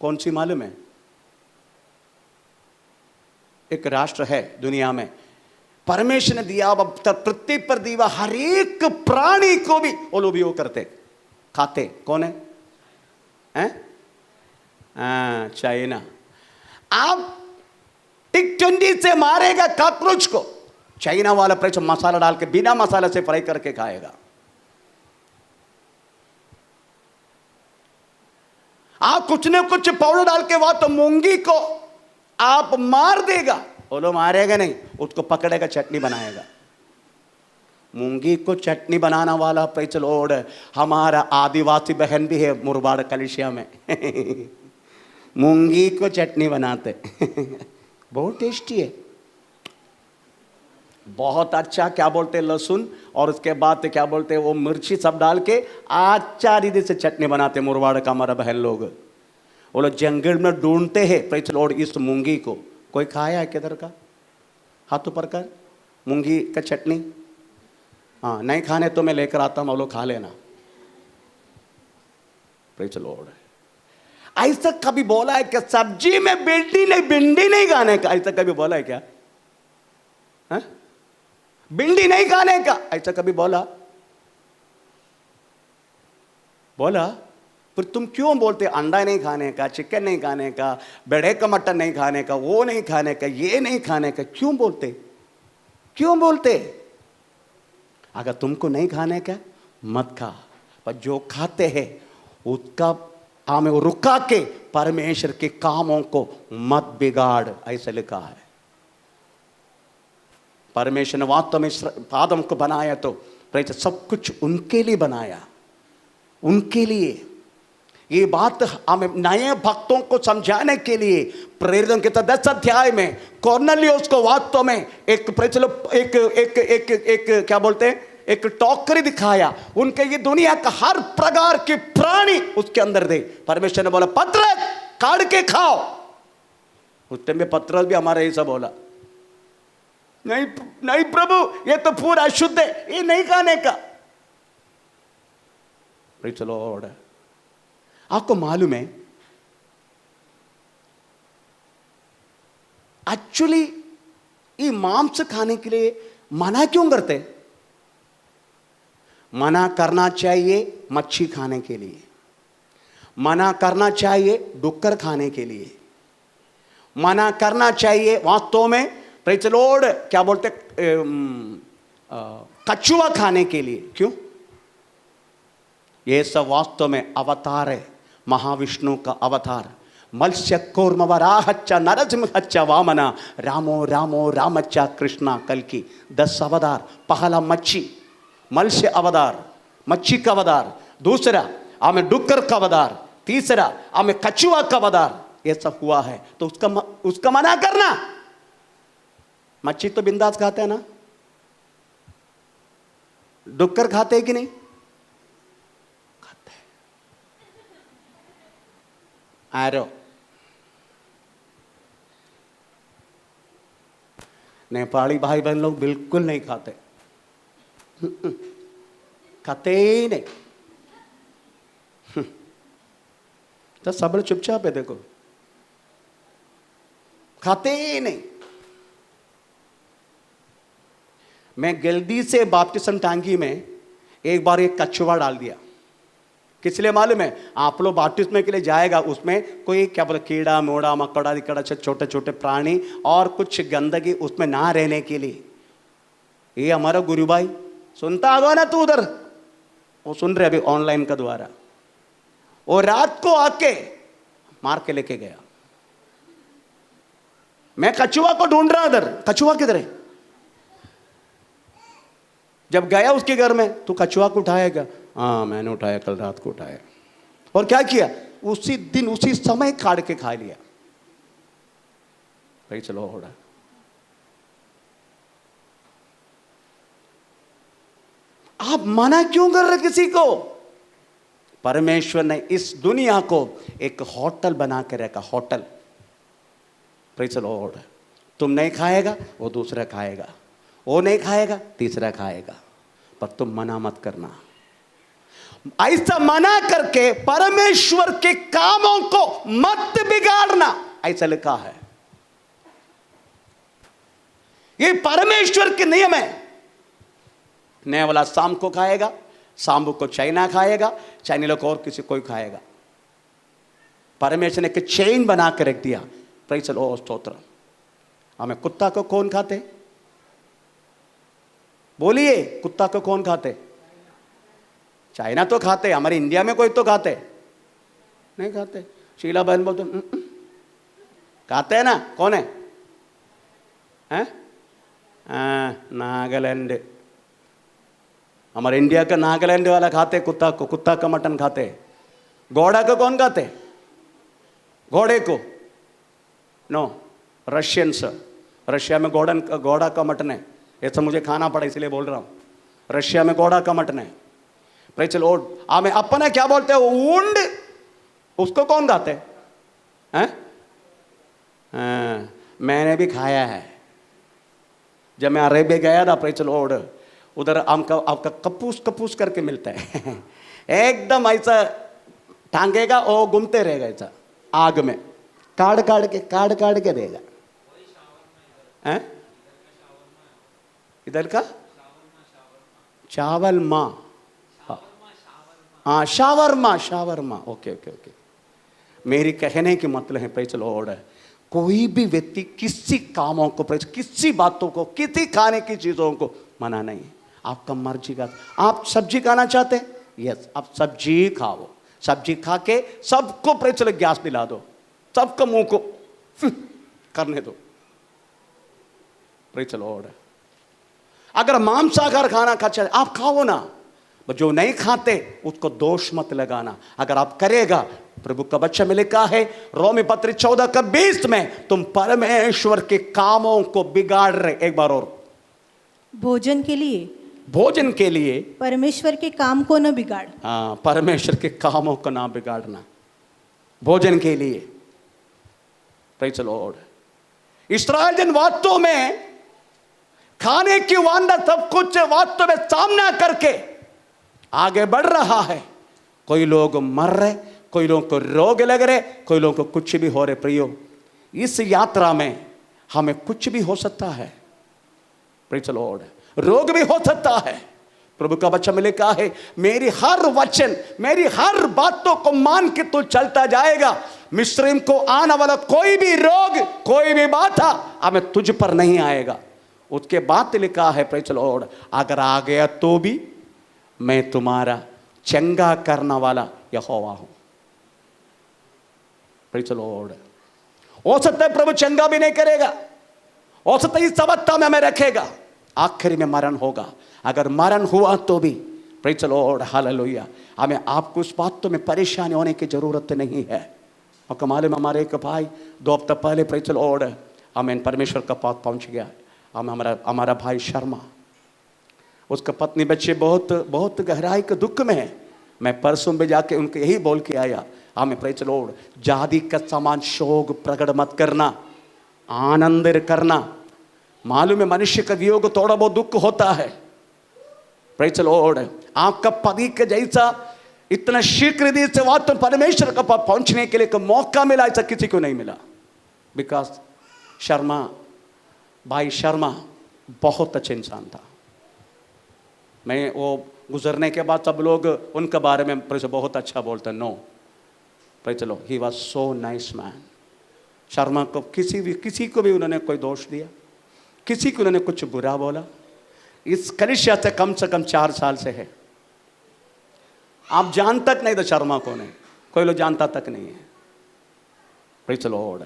कौन सी मालूम है? एक राष्ट्र है दुनिया में, परमेश्वर ने दिया, पृथ्वी पर दिया हर एक प्राणी को भी वो लोग उपयोग करते खाते। कौन है? चाइना। आप टिक-20 से मारेगा कॉकरोच को, चाइना वाला प्रेस मसाला डाल के बिना मसाला से फ्राई करके खाएगा। आप कुछ न कुछ पाउडर डाल के तो मूंगी को आप मार देगा, वो लोग मारेगा नहीं, उसको पकड़ेगा, चटनी बनाएगा। मूंगी को चटनी बनाना वाला प्रेज़ द लॉर्ड हमारा आदिवासी बहन भी है मुरबाड़ कलिसिया में मूंगी को चटनी बनाते बहुत टेस्टी है, बहुत अच्छा। क्या बोलते हैं, लहसुन और उसके बाद क्या बोलते हैं वो मिर्ची सब डाल के अच्छा रीति से चटनी बनाते मुरबाड़ का हमारा बहन लोग। वो लोग जंगल में ढूंढते हैं प्रेज़ द लॉर्ड इस मूंगी को। कोई खाया है किधर का? हाथ ऊपर कर। मूंगी का चटनी, हाँ, नहीं खाने तो मैं लेकर आता हूँ, वो लोग खा लेना। Praise the lord. ऐसा कभी बोला है क्या सब्जी में भिंडी नहीं खाने का? ऐसा कभी बोला है क्या? भिंडी नहीं खाने का ऐसा कभी बोला? फिर तुम क्यों बोलते अंडा नहीं खाने का, चिकन नहीं खाने का, बेड़े का मटन नहीं खाने का, वो नहीं खाने का, ये नहीं खाने का? क्यों बोलते? अगर तुमको नहीं खाने का मत खा, पर जो खाते हैं उसका हमें रुका के परमेश्वर के कामों को मत बिगाड़, ऐसा लिखा है। परमेश्वर ने वास्तव में आदम को बनाया तो सब कुछ उनके लिए बनाया, उनके लिए। ये बात हमें नए भक्तों को समझाने के लिए प्रेरितों के 10 अध्याय में कॉर्नेलियुस को वास्तव में एक क्या बोलते हैं, एक टोकरी दिखाया। उनके ये दुनिया का हर प्रकार के प्राणी उसके अंदर थे। परमेश्वर ने बोला पतरस काट के खाओ। उस टाइम में पतरस भी हमारा ऐसा बोला, नहीं प्रभु ये तो पूरा शुद्ध है, ये नहीं खाने का। Praise the Lord. आपको मालूम है एक्चुअली ये मांस खाने के लिए मना क्यों करते? मना करना चाहिए मच्छी खाने के लिए, मना करना चाहिए डुक्कर खाने के लिए, मना करना चाहिए वास्तव में प्रेज़ द लॉर्ड क्या बोलते कछुआ खाने के लिए। क्यों? ये सब वास्तव में अवतार है, महाविष्णु का अवतार। मत्स्य कूर्म वराहच्च नरसिंहच्च वामना रामो रामो रामच्च कृष्णा कल्कि 10 अवतार। पहला मच्छी मत्स्य अवतार, मच्छी का वदार, दूसरा हमें डुक्कर का वदार, तीसरा हमें कछुआ का वदार, ये सब हुआ है। तो उसका मना करना। मच्छी तो बिंदास खाते हैं ना, डुक्कर खाते हैं कि नहीं? खाते हैं। आरो नेपाली भाई बहन लोग बिल्कुल नहीं खाते, खाते ही नहीं। तो सब लोग चुपचाप है, देखो खाते ही नहीं। मैं जल्दी से बाप्तिस्म टांगी में एक बार एक कछुआ डाल दिया। किस लिए मालूम है? आप लोग बाप्तिस्म के लिए जाएगा, उसमें कोई क्या बोले कीड़ा मोड़ा मकड़ा दिकड़ा छोटे छोटे प्राणी और कुछ गंदगी उसमें ना रहने के लिए। ये हमारा गुरु भाई सुनता होगा ना तू उधर, वो सुन रहे अभी ऑनलाइन का द्वारा। वो रात को आके मार के लेके गया। मैं कछुआ को ढूंढ रहा उधर, कछुआ किधर है? जब गया उसके घर में, तू कछुआ को उठाएगा? हाँ मैंने उठाया, कल रात को उठाया। और क्या किया? उसी दिन उसी समय काट के खा लिया। भाई चलो हो रहा। आप मना क्यों कर रहे किसी को? परमेश्वर ने इस दुनिया को एक होटल बना के रखा, होटल। Praise the Lord. तुम नहीं खाएगा, वो दूसरा खाएगा, वो नहीं खाएगा, तीसरा खाएगा, पर तुम मना मत करना। ऐसा मना करके परमेश्वर के कामों को मत बिगाड़ना, ऐसा लिखा है। ये परमेश्वर के नियम है। नया वाला शाम को खाएगा, शाम को चाइना खाएगा, चाइना लोग और किसी कोई खाएगा। परमेश्वर ने एक चेन बना के रख दिया। प्रेज़ द लॉर्ड, स्तोत्र। हमें कुत्ता को कौन खाते? बोलिए, कुत्ता को कौन खाते? चाइना तो खाते, हमारे इंडिया में कोई तो खाते नहीं? खाते। शीला बहन बोलते खाते हैं ना? कौन है? हैं? नागालैंड। हमारे इंडिया का नागालैंड वाला खाते कुत्ता को, कुत्ता का मटन खाते। घोड़ा को कौन खाते? घोड़े को? No, Russians. रशिया में घोड़ा का मटन है। ऐसा मुझे खाना पड़ा इसलिए बोल रहा हूं। रशिया में घोड़ा का मटन है। Praise the lord. हमें अपना क्या बोलते हैं? ऊंट, उसको कौन खाते हैं? मैंने भी खाया है। जब मैं अरेबिया गया था, प्रेज़ द लॉर्ड, उधर आपका कपूस कपूस करके मिलता है। एकदम ऐसा टांगेगा और घूमते रहेगा ऐसा आग में, काट काट के देगा। इधर का चावल माँ, हाँ शावरमा। ओके। मेरी कहने की मतलब है, प्रेज़ द लॉर्ड, कोई भी व्यक्ति किसी कामों को, किसी बातों को, किसी खाने की चीजों को मना नहीं है। आपका मर्जी का। आप सब्जी खाना चाहते हैं? यस, आप सब्जी खाओ। सब्जी खा के सबको प्रेज़ द लॉर्ड गैस दिला दो, सबको मुंह को करने दो। Praise the Lord. अगर मांसाहार खाना चाहते आप खाओ ना, जो नहीं खाते उसको दोष मत लगाना। अगर आप करेगा, प्रभु का बच्चा में लिखा है रोमी पत्र 14:20 में, तुम परमेश्वर के कामों को बिगाड़ रहे। एक बार और, भोजन के लिए परमेश्वर के काम को न बिगाड़। हाँ, परमेश्वर के कामों को ना बिगाड़ना। भोजन के लिए। Praise the Lord. इस्राएल जन वास्तव में खाने की वांदा सब कुछ वास्तव में सामना करके आगे बढ़ रहा है। कोई लोग मर रहे, कोई लोगों को रोग लग रहे, कोई लोगों को कुछ भी हो रहे। प्रियो, इस यात्रा में हमें कुछ भी हो सकता है। Praise the Lord. रोग भी हो सकता है। प्रभु का बच्चा में लिखा है, मेरी हर वचन, मेरी हर बातों को मान के तू चलता जाएगा, मिस्रीम को आने वाला कोई भी रोग, कोई भी बाधा हमें तुझ पर नहीं आएगा। उसके बाद लिखा है, प्रेज़ द लॉर्ड, अगर आ गया तो भी मैं तुम्हारा चंगा करने वाला यहोवा हूं। Praise the Lord. हो सकता है प्रभु चंगा भी नहीं करेगा, हो सकता है इस अवस्था में हमें रखेगा, आखिर में मरण होगा। अगर मरण हुआ तो भी प्रेज़ द लॉर्ड, हालेलुया। हमें आपको उस बातों में परेशानी होने की ज़रूरत नहीं है। और कमाल में हमारे एक भाई 2 हफ्ते पहले प्रेज़ द लॉर्ड हमें परमेश्वर का पास पहुंच गया। हमारा भाई शर्मा, उसका पत्नी बच्चे बहुत बहुत गहराई के दुख में है। मैं परसों में जाके उनको यही बोल के आया, हमें प्रेज़ द लॉर्ड जाति का समान शोक प्रकट मत करना, आनंद करना। मालूम है मनुष्य का वियोग थोड़ा बहुत दुख होता है। प्रेज़ द लॉर्ड, आपका पति के जैसा इतना शीघ्र से बात तो परमेश्वर का पास पहुंचने के लिए एक मौका मिला, ऐसा किसी को नहीं मिला। बिकॉज शर्मा, भाई शर्मा बहुत अच्छा इंसान था। मैं वो गुजरने के बाद सब लोग उनके बारे में बहुत अच्छा बोलते हैं। No, praise the lord, he was so nice man. Sharma को किसी को भी उन्होंने कोई दोष दिया, किसी को उन्होंने कुछ बुरा बोला। इस कलिसिया से कम 4 साल से है। आप जान तक नहीं तो शर्मा कौन है, कोई लोग जानता तक नहीं है। प्रेज़ द लॉर्ड,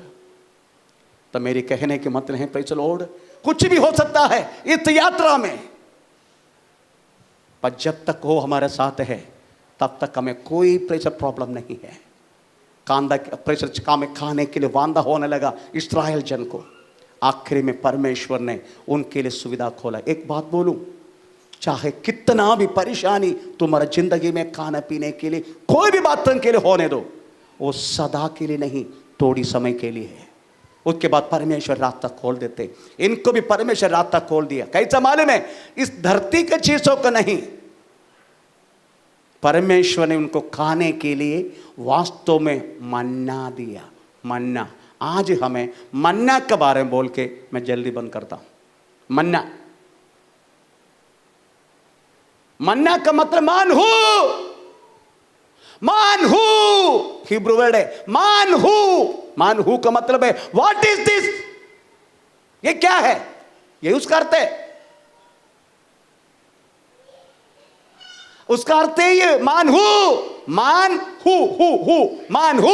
तो मेरी कहने के मतलब है प्रेज़ द लॉर्ड, कुछ भी हो सकता है इस यात्रा में, पर जब तक वो हमारे साथ है तब तक हमें कोई प्रेशर प्रॉब्लम नहीं है। प्रेशर काम खाने के लिए वांदा होने लगा इस्राएल जन को, आखिरी में परमेश्वर ने उनके लिए सुविधा खोला। एक बात बोलूं, चाहे कितना भी परेशानी तुम्हारा जिंदगी में खाने पीने के लिए कोई भी बात के लिए होने दो, वो सदा के लिए नहीं, थोड़ी समय के लिए है। उसके बाद परमेश्वर रास्ता खोल देते। इनको भी परमेश्वर रास्ता खोल दिया। कैसा मालूम है? इस धरती के चीजों को नहीं, परमेश्वर ने उनको खाने के लिए वास्तव में मन्ना दिया। मन्ना, आज हमें मन्ना के बारे में बोल के मैं जल्दी बंद करता हूं। मन्ना, मन्ना का मतलब मानहू, मानहू हिब्रू वर्ड है मानहू। मानहू का मतलब है व्हाट इज दिस, ये क्या है, ये उसका अर्थ है। उसका अर्थ है ये मानहू, मान हु मानहू,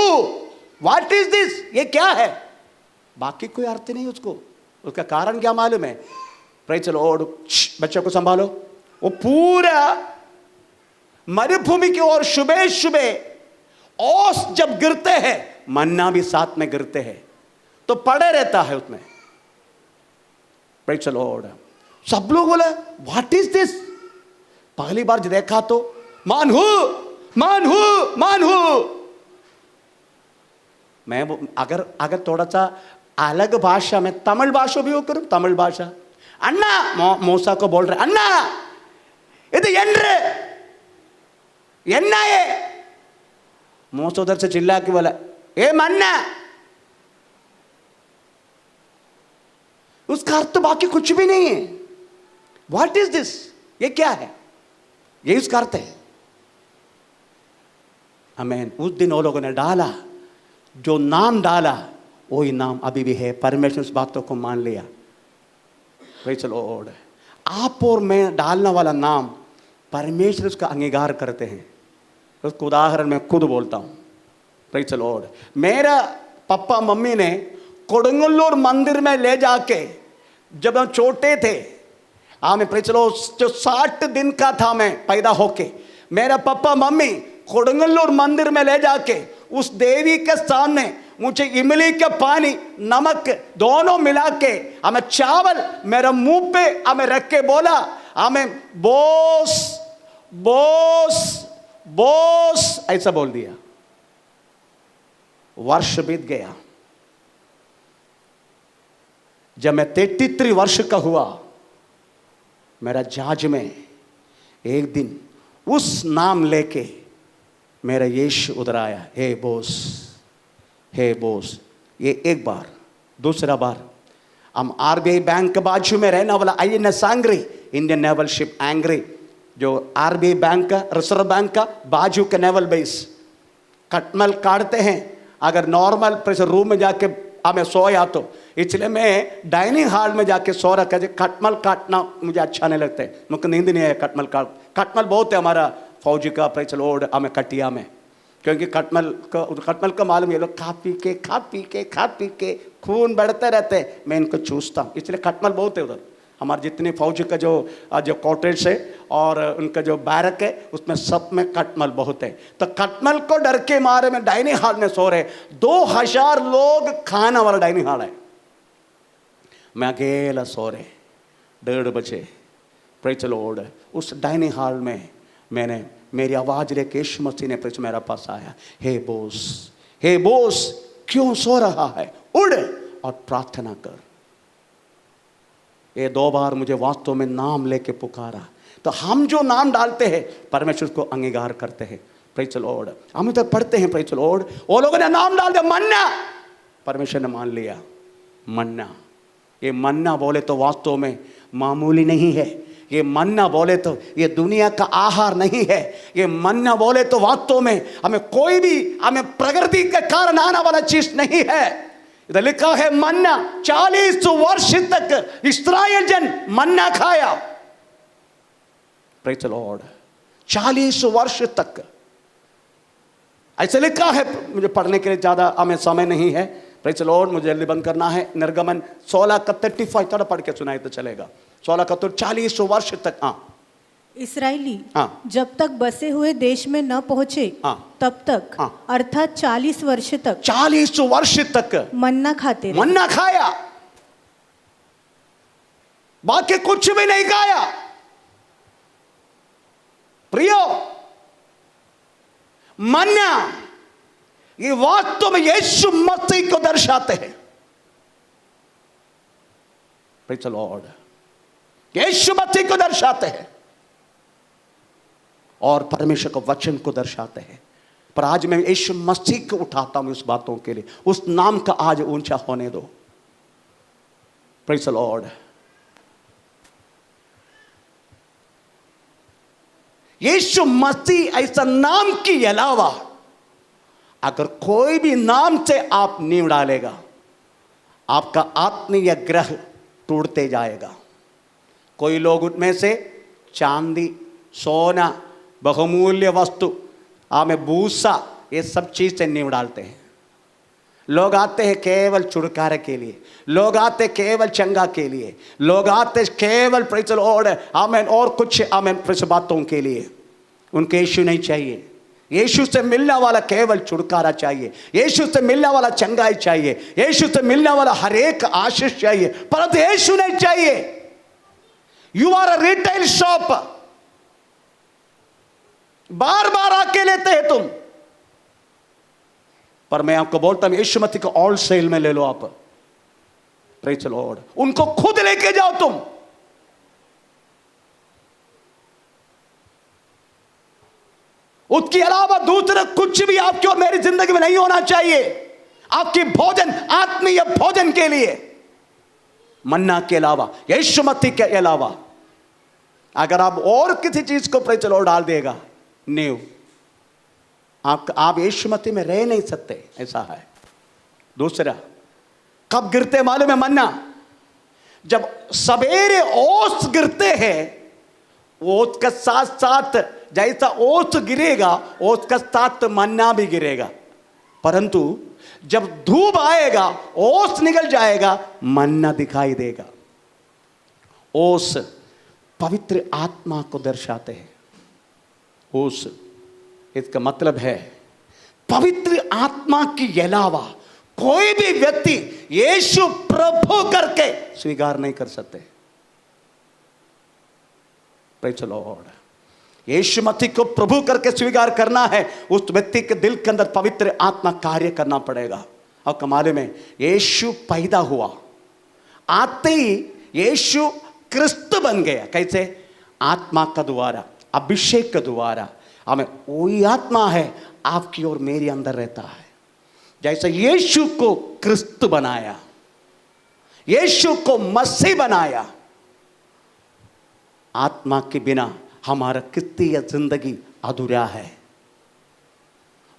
व्हाट इज दिस, ये क्या है। बाकी कोई अर्थ नहीं उसको। उसका कारण क्या मालूम है? प्रेज़ द लॉर्ड, बच्चों को संभालो। वो पूरा मरुभूमि की ओर सुबह सुबह ओस जब गिरते हैं, मन्ना भी साथ में गिरते हैं, तो पड़े रहता है उसमें। प्रेज़ द लॉर्ड, सब लोग बोले व्हाट इज दिस। पहली बार देखा तो मानहू मानहू मानहू। मैं अगर थोड़ा सा अलग भाषा में तमिल भाषा भी हो करूं, तमिल भाषा, अन्ना मूसा को बोल रहे अन्ना இது என்று என்ன ये, मूसा उधर से चिल्ला के बोला ए मन्ना। उसका अर्थ तो बाकी कुछ भी नहीं है। व्हाट इज दिस, ये क्या है, ये उसका अर्थ है। आमीन। उस दिन वो लोगों ने डाला, जो नाम डाला वही नाम अभी भी है। परमेश्वर उस बातों को मान लिया। प्रेज़ द लॉर्ड, आप और मैं डालने वाला नाम परमेश्वर उसका अंगीकार करते हैं। उसको उदाहरण मैं खुद बोलता हूँ। प्रेज़ द लॉर्ड, मेरा पापा मम्मी ने कोडंगल्लूर मंदिर में ले जाके जब हम छोटे थे, हमें प्रेज़ द लॉर्ड, जो 60 दिन का था मैं पैदा होके, मेरा पापा मम्मी कोडंगल्लूर मंदिर में ले जाके उस देवी के सामने मुझे इमली के पानी नमक दोनों मिला के हमें चावल मेरा मुंह पे हमें रख के बोला, हमें बोस बोस बोस ऐसा बोल दिया। वर्ष बीत गया। जब मैं 33 वर्ष का हुआ, मेरा जहाज में एक दिन उस नाम लेके मेरा यीशु उधर आया, हे बोस, हे बोस। ये एक बार। दूसरा बार हम आरबीआई बैंक के बाजू में रहने वाला INS angry, Indian naval ship angry, जो आरबीआई बैंक का, रिजर्व बैंक का बाजू का नेवल बेस, कटमल काटते हैं। अगर नॉर्मल प्रेशर रूम में जाके हमें सोया तो, इसलिए मैं डाइनिंग हॉल में जाके सो रहा। कहते कटमल काटना मुझे अच्छा नहीं लगता है, मुझे नींद नहीं आया। कटमल बहुत है हमारा फौजी का प्रेज़ द लॉर्ड हमें कटिया में, क्योंकि कटमल का मालूम ये लोग खा पी के खून बढ़ते रहते हैं। मैं इनको चूसता हूँ, इसलिए कटमल बहुत है उधर। हमारे जितने फौज का जो क्वार्टर्स है और उनका जो बैरक है उसमें सब में कटमल बहुत है। तो कटमल को डर के मारे में डाइनिंग हॉल में सो रहे, 2000 लोग खाना वाला डाइनिंग हॉल है, मैं अकेला सो रहे 1:30 बजे। Praise the Lord. उस डाइनिंग हॉल में मैंने मेरी आवाज़ लेके यीशु मसीह ने प्रेज़ मेरा पास आया, हे बोस क्यों सो रहा है, उड़ और प्रार्थना कर। ये 2 बार मुझे वास्तव में नाम लेके पुकारा। तो हम जो नाम डालते हैं परमेश्वर को अंगीकार करते हैं। Praise the Lord. हम तो पढ़ते हैं प्रेज़ द लॉर्ड, वो लोगों ने नाम डाल दिया मन्ना, परमेश्वर ने मान लिया मन्ना। ये मन्ना बोले तो वास्तव में मामूली नहीं है, ये मन्ना बोले तो ये दुनिया का आहार नहीं है, ये मन्ना बोले तो वास्तव में हमें कोई भी हमें प्रकृति के कारण आने वाला चीज नहीं है। इधर लिखा है मन्ना 40 वर्ष तक इस्राएल जन मन्ना खाया। Praise the Lord. 40 वर्ष तक ऐसे लिखा है। मुझे पढ़ने के लिए ज्यादा हमें समय नहीं है। Praise the Lord. मुझे जल्दी बंद करना है। निर्गमन 16:35 थोड़ा पढ़ के सुनाए तो चलेगा। 40 वर्ष तक। हाँ, इसराइली हाँ, जब तक बसे हुए देश में न पहुंचे हाँ, तब तक, हाँ, अर्थात 40 वर्ष तक 40 वर्ष तक मन्ना खाते रहे। मन्ना खाया, बाकी कुछ भी नहीं खाया। प्रियो, मन्ना ये वास्तव में यीशु मसीह को दर्शाते हैं। Praise the lord. Yeshu Masih को दर्शाते हैं और परमेश्वर के वचन को दर्शाते हैं। पर आज मैं यीशु मसीह को उठाता हूं उस बातों के लिए। उस नाम का आज ऊंचा होने दो। Praise the lord. Yeshu Masih ऐसा नाम के अलावा अगर कोई भी नाम से आप नींव डालेगा, आपका आत्मीय ग्रह टूटते जाएगा। कोई लोग उनमें से चांदी, सोना, बहुमूल्य वस्तु, आमें भूसा, ये सब चीज से नींव डालते हैं। लोग आते हैं केवल छुटकारे के लिए, लोग आते केवल चंगा के लिए, लोग आते केवल प्रेज़ द लॉर्ड आमेन और कुछ आमेन प्रेज़ बातों के लिए। उनके यीशु नहीं चाहिए। यीशु से मिलने वाला केवल छुटकारा चाहिए, यीशु से मिलने वाला चंगाई चाहिए, यीशु से मिलने वाला हर एक आशीष चाहिए, परंतु यीशु नहीं चाहिए। You are a retail shop, बार बार आके लेते हैं तुम। पर मैं आपको बोलता हूं यीशु मसीह को ऑल सेल में ले लो आप। Praise the Lord. उनको खुद लेके जाओ तुम। उसके अलावा दूसरा कुछ भी आपकी और मेरी जिंदगी में नहीं होना चाहिए। आपकी भोजन, आत्मीय भोजन के लिए मन्ना के अलावा, यीशु मसीह के अलावा अगर आप और किसी चीज को प्रेज़ द लॉर्ड डाल देगा, नींव, आप यीशु मसीह में रह नहीं सकते। ऐसा है। दूसरा, कब गिरते मालूम है मन्ना? जब सवेरे ओस गिरते हैं, ओस के साथ साथ जैसा ओस गिरेगा, ओस के साथ मन्ना भी गिरेगा। परंतु जब धूप आएगा, ओस निकल जाएगा, मन्ना दिखाई देगा। ओस पवित्र आत्मा को दर्शाते हैं। ओस इसका मतलब है पवित्र आत्मा के अलावा कोई भी व्यक्ति यीशु प्रभु करके स्वीकार नहीं कर सकते। Praise the lord. Yeshu Masih को प्रभु करके स्वीकार करना है, उस व्यक्ति के दिल के अंदर पवित्र आत्मा कार्य करना पड़ेगा। और कमाल में यीशु पैदा हुआ, आते ही यीशु क्रिस्त बन गया। कैसे? आत्मा का द्वारा, अभिषेक के द्वारा। हमें वही आत्मा है आपकी और मेरे अंदर रहता है। जैसे यीशु को क्रिस्त बनाया, यीशु को मसीह बनाया, आत्मा के बिना हमारा क्रिस्तीय जिंदगी अधूरा है।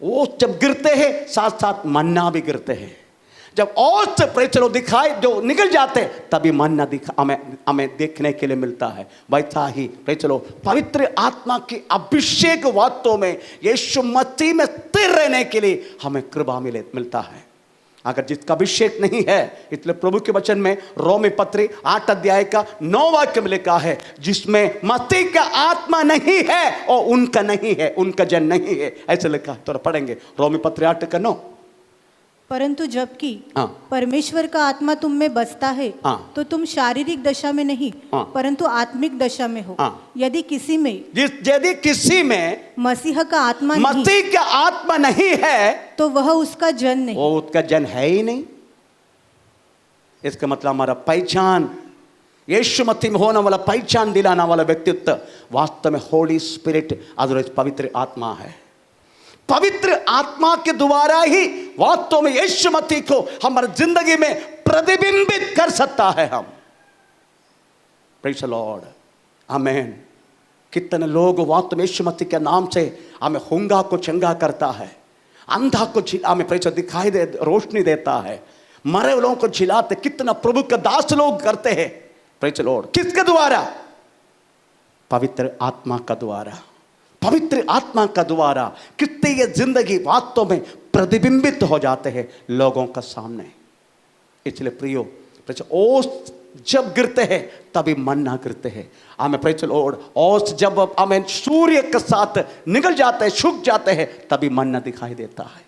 वो जब गिरते हैं, साथ साथ मन्ना भी गिरते हैं। जब और से प्रेज़ दिखाई जो निकल जाते, तभी मन्ना हमें देखने के लिए मिलता है। वैसा ही प्रेज़ पवित्र आत्मा की अभिषेक वास्तव में यीशु मसीह में स्थिर रहने के लिए हमें कृपा मिलता है। अगर जिसका अभिषेक नहीं है, इसलिए प्रभु के वचन में रोमी पत्री 8 अध्याय का 9 वाक्य में लिखा है, जिसमें मसीह का आत्मा नहीं है और उनका नहीं है, उनका जन नहीं है, ऐसे लिखा है। तो पढ़ेंगे रोमी पत्री 8 का 9। परंतु जबकि हाँ। परमेश्वर का आत्मा तुम में बसता है, हाँ। तो तुम शारीरिक दशा में नहीं, हाँ। परंतु आत्मिक दशा में हो। हाँ। यदि किसी में यदि किसी में मसीह का आत्मा नहीं, मसीह का आत्मा नहीं है, तो वह उसका जन नहीं। वो उसका जन है ही नहीं। इसका मतलब हमारा पहचान, यीशु मसीह में होने वाला पहचान दिलाने वाला व्यक्तित्व वास्तव में होली स्पिरिट, अदरवाइज पवित्र आत्मा है। पवित्र आत्मा के द्वारा ही वास्तव में यीशु मसीह को हमारी जिंदगी में प्रतिबिंबित कर सकता है हम। प्रेज़ द लॉर्ड, आमेन। कितने लोग वास्तव में यीशु मसीह के नाम से हमें हुंगा को चंगा करता है, अंधा को हमें प्रेज़ दिखाई दे, रोशनी देता है, मरे लोगों को जिलाते, कितना प्रभु का दास लोग करते हैं। प्रेज़ द लॉर्ड, किसके द्वारा? पवित्र आत्मा का द्वारा। पवित्र आत्मा का द्वारा कितने ये जिंदगी वास्तव में प्रतिबिंबित हो जाते हैं लोगों का सामने। इसलिए प्रियो, ओस जब गिरते हैं तभी मन्ना गिरते हैं। हमें प्रेज़ द लॉर्ड, ओस जब हमें सूर्य के साथ निकल जाते हैं, सूख जाते हैं, तभी मन्ना दिखाई देता है।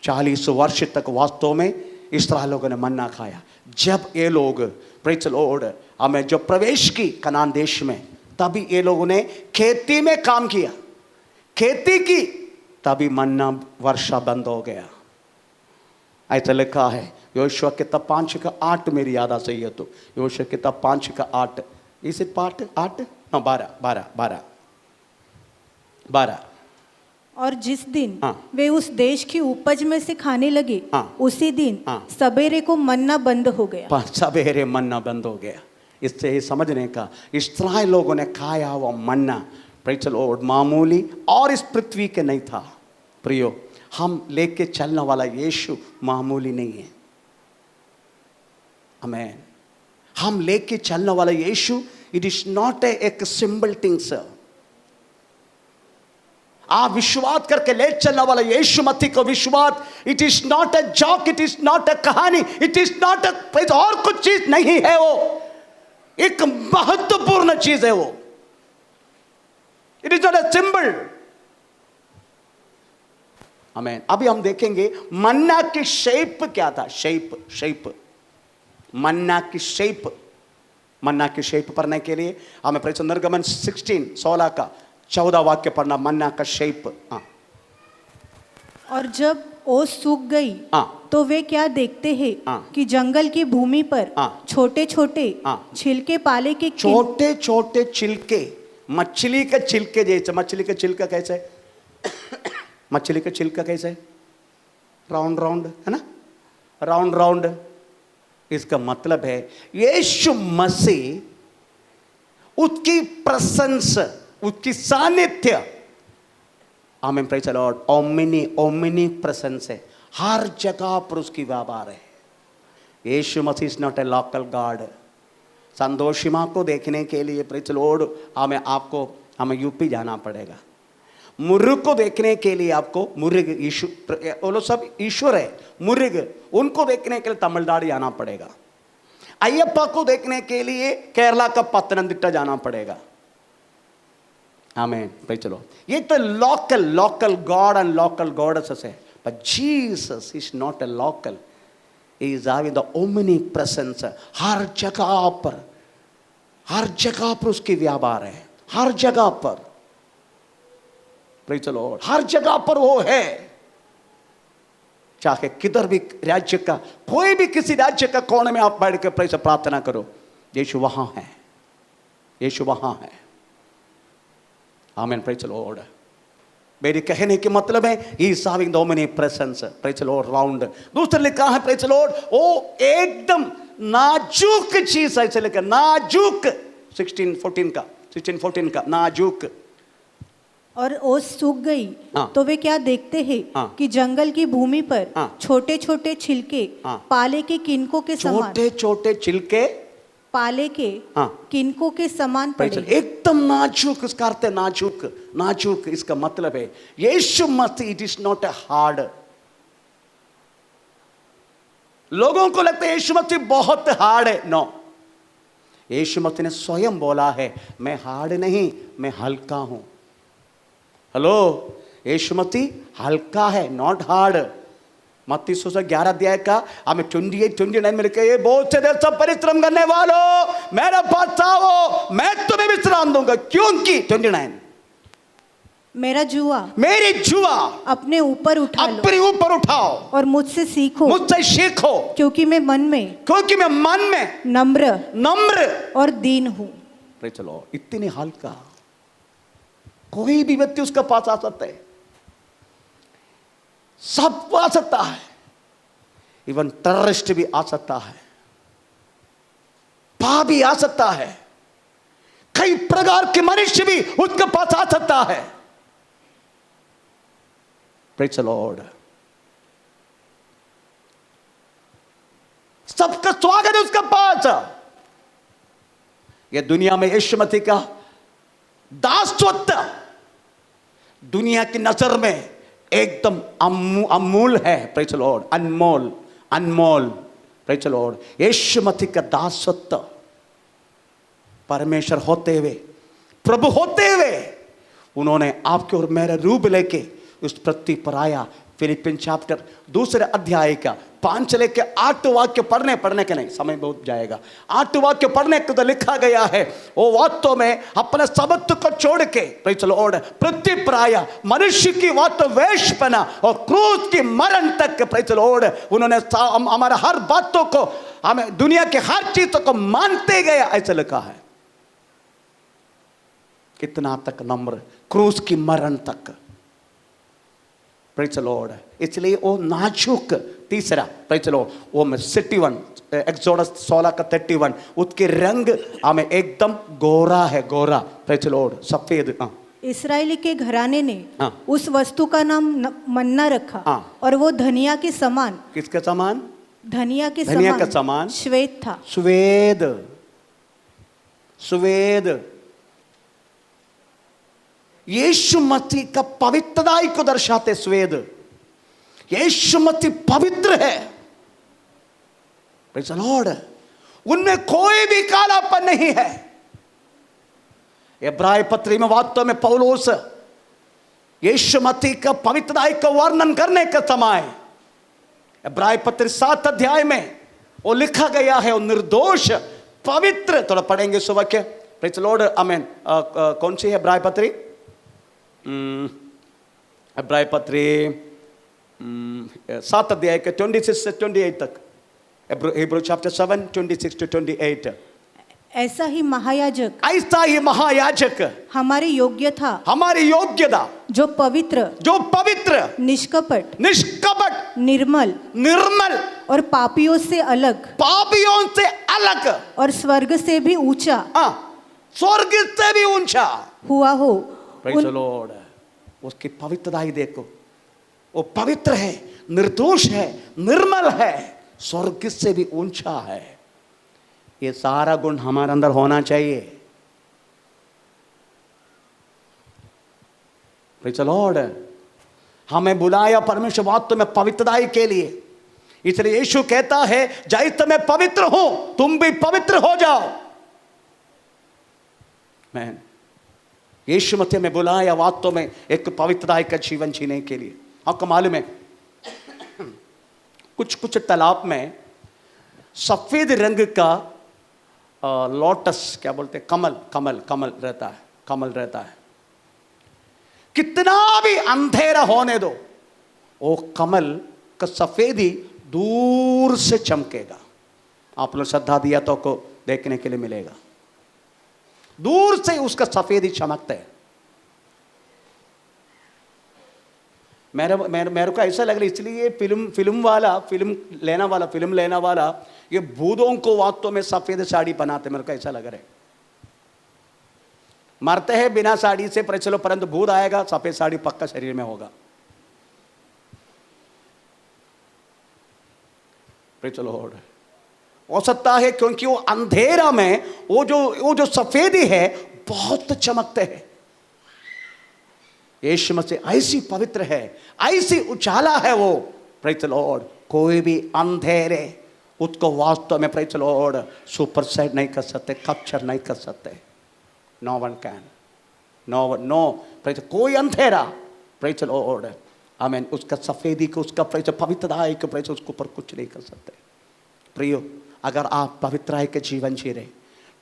40 वर्ष तक वास्तव में इस्राएल लोगों ने मन्ना खाया। जब ये लोग प्रेज़ द लॉर्ड हमें जो प्रवेश की कनान देश में, तभी ये लोगों ने खेती में काम किया, खेती की, तभी मन्ना वर्षा बंद हो गया। ऐसा लिखा है योशुआ किताब 5 का 8, मेरी याद आ सही है तो योशुआ किताब 5 का 8, इसे पाठ 8 हाँ 12। और जिस दिन हाँ। वे उस देश की उपज में से खाने लगे, हाँ। उसी दिन हाँ। सवेरे को मन्ना बंद हो गया। सवेरे मन्ना बंद हो गया। इससे ये समझने का, इस्राएल लोगों ने खाया हुआ मन्ना प्रेज़ द लॉर्ड मामूली और इस पृथ्वी के नहीं था। प्रियो, हम लेके चलने वाला यीशु मामूली नहीं है। आमेन। हम लेके चलने वाला यीशु, इट इज नॉट एक सिंपल थिंग सर। आप विश्वास करके ले चलने वाला यीशु मसीह को विश्वास, it is not a joke, it is not a कहानी, इट इज नॉट अ और कुछ चीज नहीं है, वो एक महत्वपूर्ण चीज है वो। It is not a symbol. Amen. अभी हम देखेंगे मन्ना की शेप क्या था। शेप मन्ना की शेप, मन्ना की शेप पढ़ने के लिए हमें प्रेषित निर्गमन 16 का 14 वाक्य पढ़ना। मन्ना का शेप। हाँ। और जब ओस सूख गई, हाँ। तो वे क्या देखते हैं हाँ। कि जंगल की भूमि पर हाँ। छोटे छोटे हाँ। छिलके पाले के छोटे छोटे छिलके, मछली के छिलके जैसे। मछली का छिलका कैसे मछली का छिलका कैसे? राउंड राउंड है ना, राउंड राउंड। इसका मतलब है यीशु मसीह, उसकी प्रशंस, उसकी सानिध्य, आमीन praise the lord, omnipresence है, हर जगह पर उसकी व्यापार है। Yeshu Masih is not a local god. Santoshima को देखने के लिए प्रेज़ द लॉर्ड हमें यूपी जाना पड़ेगा। मुर्ग को देखने के लिए आपको, मुर्ग ईशु, वो लोग सब ईश्वर है, मुर्ग, उनको देखने के लिए तमिलनाडु जाना पड़ेगा। अय्यप्पा को देखने के लिए केरला का पत्तनमथिट्टा जाना पड़ेगा। Amen praise the lord. ये तो local god and local goddesses है, but Jesus is not a local, he is having the omnipresence. हर जगह पर उसकी व्यापार है, हर जगह पर प्रेज़ द लॉर्ड, हर जगह पर वो है। चाहे किधर भी राज्य का, कोई भी किसी राज्य का कोने में आप बैठ कर प्रेज़ प्रार्थना करो, यीशु वहां है, यीशु वहां है। आमीन प्रेज़ द लॉर्ड। मेरे कहने के मतलब है ही is having the omni presence, praise the Lord, round. दूसरा लिखा है प्रेज़ द लॉर्ड, वो एकदम नाजुक चीज, ऐसे लिखा नाजुक, 16:14 का नाजुक। और ओस सूख गई, हाँ। तो वे क्या देखते हैं हाँ। कि जंगल की भूमि पर हाँ। छोटे छोटे छिलके हाँ। पाले के किनको के समान, छोटे छोटे छिलके पाले के हाँ। किनको के समान पड़े। एकदम नाजुक, इसका अर्थ है नाजुक। इसका मतलब है Yeshu Masih, it is not a hard, लोगों को लगता है यीशु मसीह बहुत हार्ड है। नो, यीशु मसीह ने स्वयं बोला है मैं हार्ड नहीं, मैं हल्का हूं। हेलो, यीशु मसीह हल्का है, नॉट हार्ड। मत्ती सुसमाचार 11 अध्याय का हमें 28-29 में लिखा है, ये बहुत से देर सब परिश्रम करने वालों मेरे पास आओ, मैं तुम्हें विश्राम दूंगा। क्योंकि 29, मेरी जुआ अपने ऊपर उठा लो, अपने ऊपर उठाओ और मुझसे सीखो, मुझसे सीखो, क्योंकि मैं मन में नम्र और दीन हूं। चलो, इतनी हल्का, कोई भी व्यक्ति उसका पास आ सकता है, सब आ सकता है, इवन टेररिस्ट भी आ सकता है, पापी आ सकता है, कई प्रकार के मनुष्य भी उसके पास आ सकता है। Praise the Lord. सबका स्वागत है उसका पास। यह दुनिया में यीशु मसीह का दासत्व दुनिया की नजर में एकदम अमूल है। प्रेज़ द लॉर्ड, अनमोल। Praise the lord, Yeshu Masih का दासत्व, परमेश्वर होते हुए, प्रभु होते हुए, उन्होंने आपके और मेरा रूप लेके उस पृथ्वी पर आया। फिलिपियन चैप्टर 2 अध्याय का 5 लेके 8 वाक्य पढ़ने के नहीं, समय बहुत जाएगा। 8 वाक्य पढ़ने को तो लिखा गया है, वो वास्तव में अपने सबत्व को छोड़ के प्रेज़ द लॉर्ड पृथ्वी पर आया, मनुष्य की वास्तव वेश पहना और क्रूस की मरण तक प्रेज़ द लॉर्ड उन्होंने हमारा हर बातों को, हमें दुनिया के हर चीजों को मानते गए, ऐसा लिखा है। कितना तक नम्र, क्रूस की मरण तक। प्रेज़ द लॉर्ड, इसलिए वो नाजुक। तीसरा प्रेज़ द लॉर्ड, वो में 61 एक्सोडस 16 का 31, उसके रंग हमें एकदम गोरा है, गोरा। प्रेज़ द लॉर्ड, सफेद। इस्राएली के घराने ने उस वस्तु का नाम मन्ना रखा और वो धनिया के समान। किसके समान? धनिया के समान श्वेत था। सुवेद यीशु मसीह का पवित्रताई को दर्शाते स्वेद। यीशु मसीह पवित्र है। प्रेज़ द लॉर्ड, उनमें कोई भी कालापन नहीं है। इब्रानी पत्री में वास्तव में पौलुस यीशु मसीह का पवित्रताई का वर्णन करने का समय इब्रानी पत्री 7 अध्याय में वो लिखा गया है, वो निर्दोष पवित्र। थोड़ा पढ़ेंगे सुबह के। प्रेज़ द लॉर्ड, आमीन। कौन सी है इब्रानी पत्री? इब्रानी पत्री 7 अध्याय के 26 से 28 तक। Hebrew chapter 7 26 to 28। ऐसा ही महायाजक हमारी योग्यता जो पवित्र निष्कपट निर्मल और पापियों से अलग और स्वर्ग से भी ऊंचा हुआ हो। प्रेज़ द लॉर्ड, उसकी पवित्रता ही देखो, वो पवित्र है, निर्दोष है, निर्मल है, स्वर्ग से भी ऊंचा है। ये सारा गुण हमारे अंदर होना चाहिए। प्रेज़ द लॉर्ड, हमें बुलाया परमेश्वर वास्तव में पवित्रता के लिए। इसलिए यीशु कहता है, जैसे मैं पवित्र हूं तुम भी पवित्र हो जाओ। मैं यीशु मसीह में बुलाया वास्तव में एक पवित्रता का जीवन जीने के लिए। आपको मालूम है, कुछ तालाब में सफेद रंग का लोटस, क्या बोलते हैं, कमल रहता है। कितना भी अंधेरा होने दो, वो कमल का सफेदी दूर से चमकेगा। आप लोग श्रद्धा दिया तो को देखने के लिए मिलेगा, दूर से उसका सफेदी चमकता है। मेरे को ऐसा लग रहा है, इसलिए फिल्म लेना वाला ये भूतों को वास्तव में सफेद साड़ी पहनाते, मेरे को ऐसा लग रहा है। मरते हैं बिना साड़ी से, पर चलो, परंतु भूत आएगा सफेद साड़ी पक्का शरीर में होगा। चलो, हो सकता है क्योंकि वो अंधेरा में वो जो सफेदी है बहुत चमकते हैं। यीशु मसीह ऐसी पवित्र है, ऐसी उजाला है वो। प्रेज़ द लॉर्ड, कोई भी अंधेरे उसको वास्तव में प्रेज द लॉर्ड सुपरसेड नहीं कर सकते, कैप्चर नहीं कर सकते। No one can, no praise, कोई अंधेरा प्रेज द लॉर्ड आमीन उसका सफेदी को, उसका प्रेज पवित्रता के प्रेज उसके ऊपर कुछ नहीं कर सकते। प्रियो, अगर आप पवित्रता के जीवन जी रहे,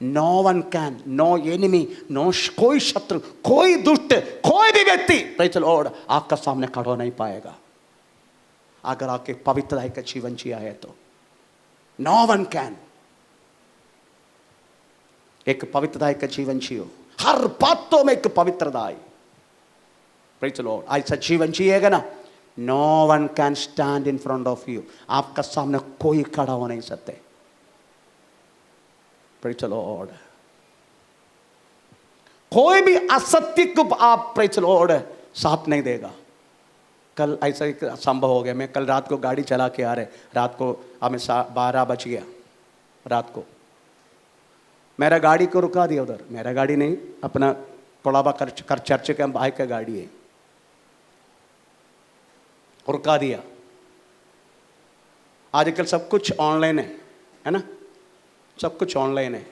no one can, no enemy, no कोई शत्रु, कोई दुष्ट, कोई भी व्यक्ति प्रेज द लॉर्ड आपका सामने खड़ा नहीं पाएगा। अगर आपके पवित्रता का जीवन जिया है तो नो वन कैन। एक पवित्रता का जीवन जियो, हर बातों में एक पवित्रता आई प्रेज द लॉर्ड। ऐसा जीवन जिएगा ना, no one can stand in front of you, आपका सामने कोई खड़ा हो नहीं सकते। Praise the lord. कोई भी असत्य को आप प्रेज द लॉर्ड साथ नहीं देगा। कल ऐसा एक संभव हो गया, मैं कल रात को गाड़ी चला के आ रहे, रात को हमें 12 बज गया रात को, मेरा गाड़ी को रुका दिया उधर, मेरा गाड़ी नहीं, अपना कोलाबा कर चर्च के भाई का गाड़ी है, रुका दिया। आजकल सब कुछ ऑनलाइन है ना, सब कुछ ऑनलाइन है।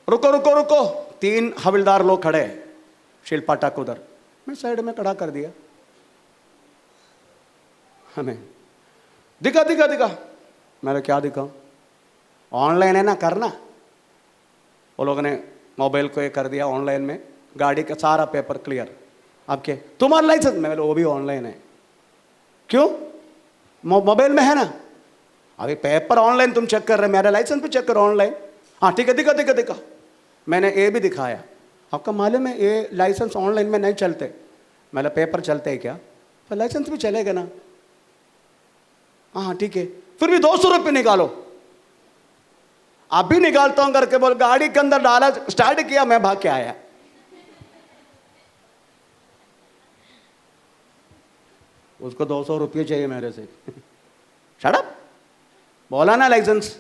रुको रुको रुको, 3 हवलदार लोग खड़े शिल्पाटा को उधर, मैं साइड में खड़ा कर दिया। हमें दिखा दिखा दिखा, मैंने क्या दिखा, ऑनलाइन है ना करना। वो लोगों ने मोबाइल को ये कर दिया ऑनलाइन में, गाड़ी का सारा पेपर क्लियर। अब क्या तुम्हारा लाइसेंस, मैं बोला वो भी ऑनलाइन है। क्यों? मोबाइल में है ना, अभी पेपर ऑनलाइन तुम चेक कर रहे, मेरा लाइसेंस भी चेक करो ऑनलाइन। हाँ ठीक है, दिखा दिखा दिखा, मैंने ये भी दिखाया। आपका मालूम है ये लाइसेंस ऑनलाइन में नहीं चलते। मेरा पेपर चलते हैं क्या, तो लाइसेंस भी चलेगा ना। हाँ ठीक है, फिर भी 200 रुपये निकालो। अभी निकालता हूं करके बोल, गाड़ी के अंदर डाला, स्टार्ट किया, मैं भाग के आया। उसको 200 रुपये चाहिए मेरे से। शट अप, बोला ना लाइसेंस,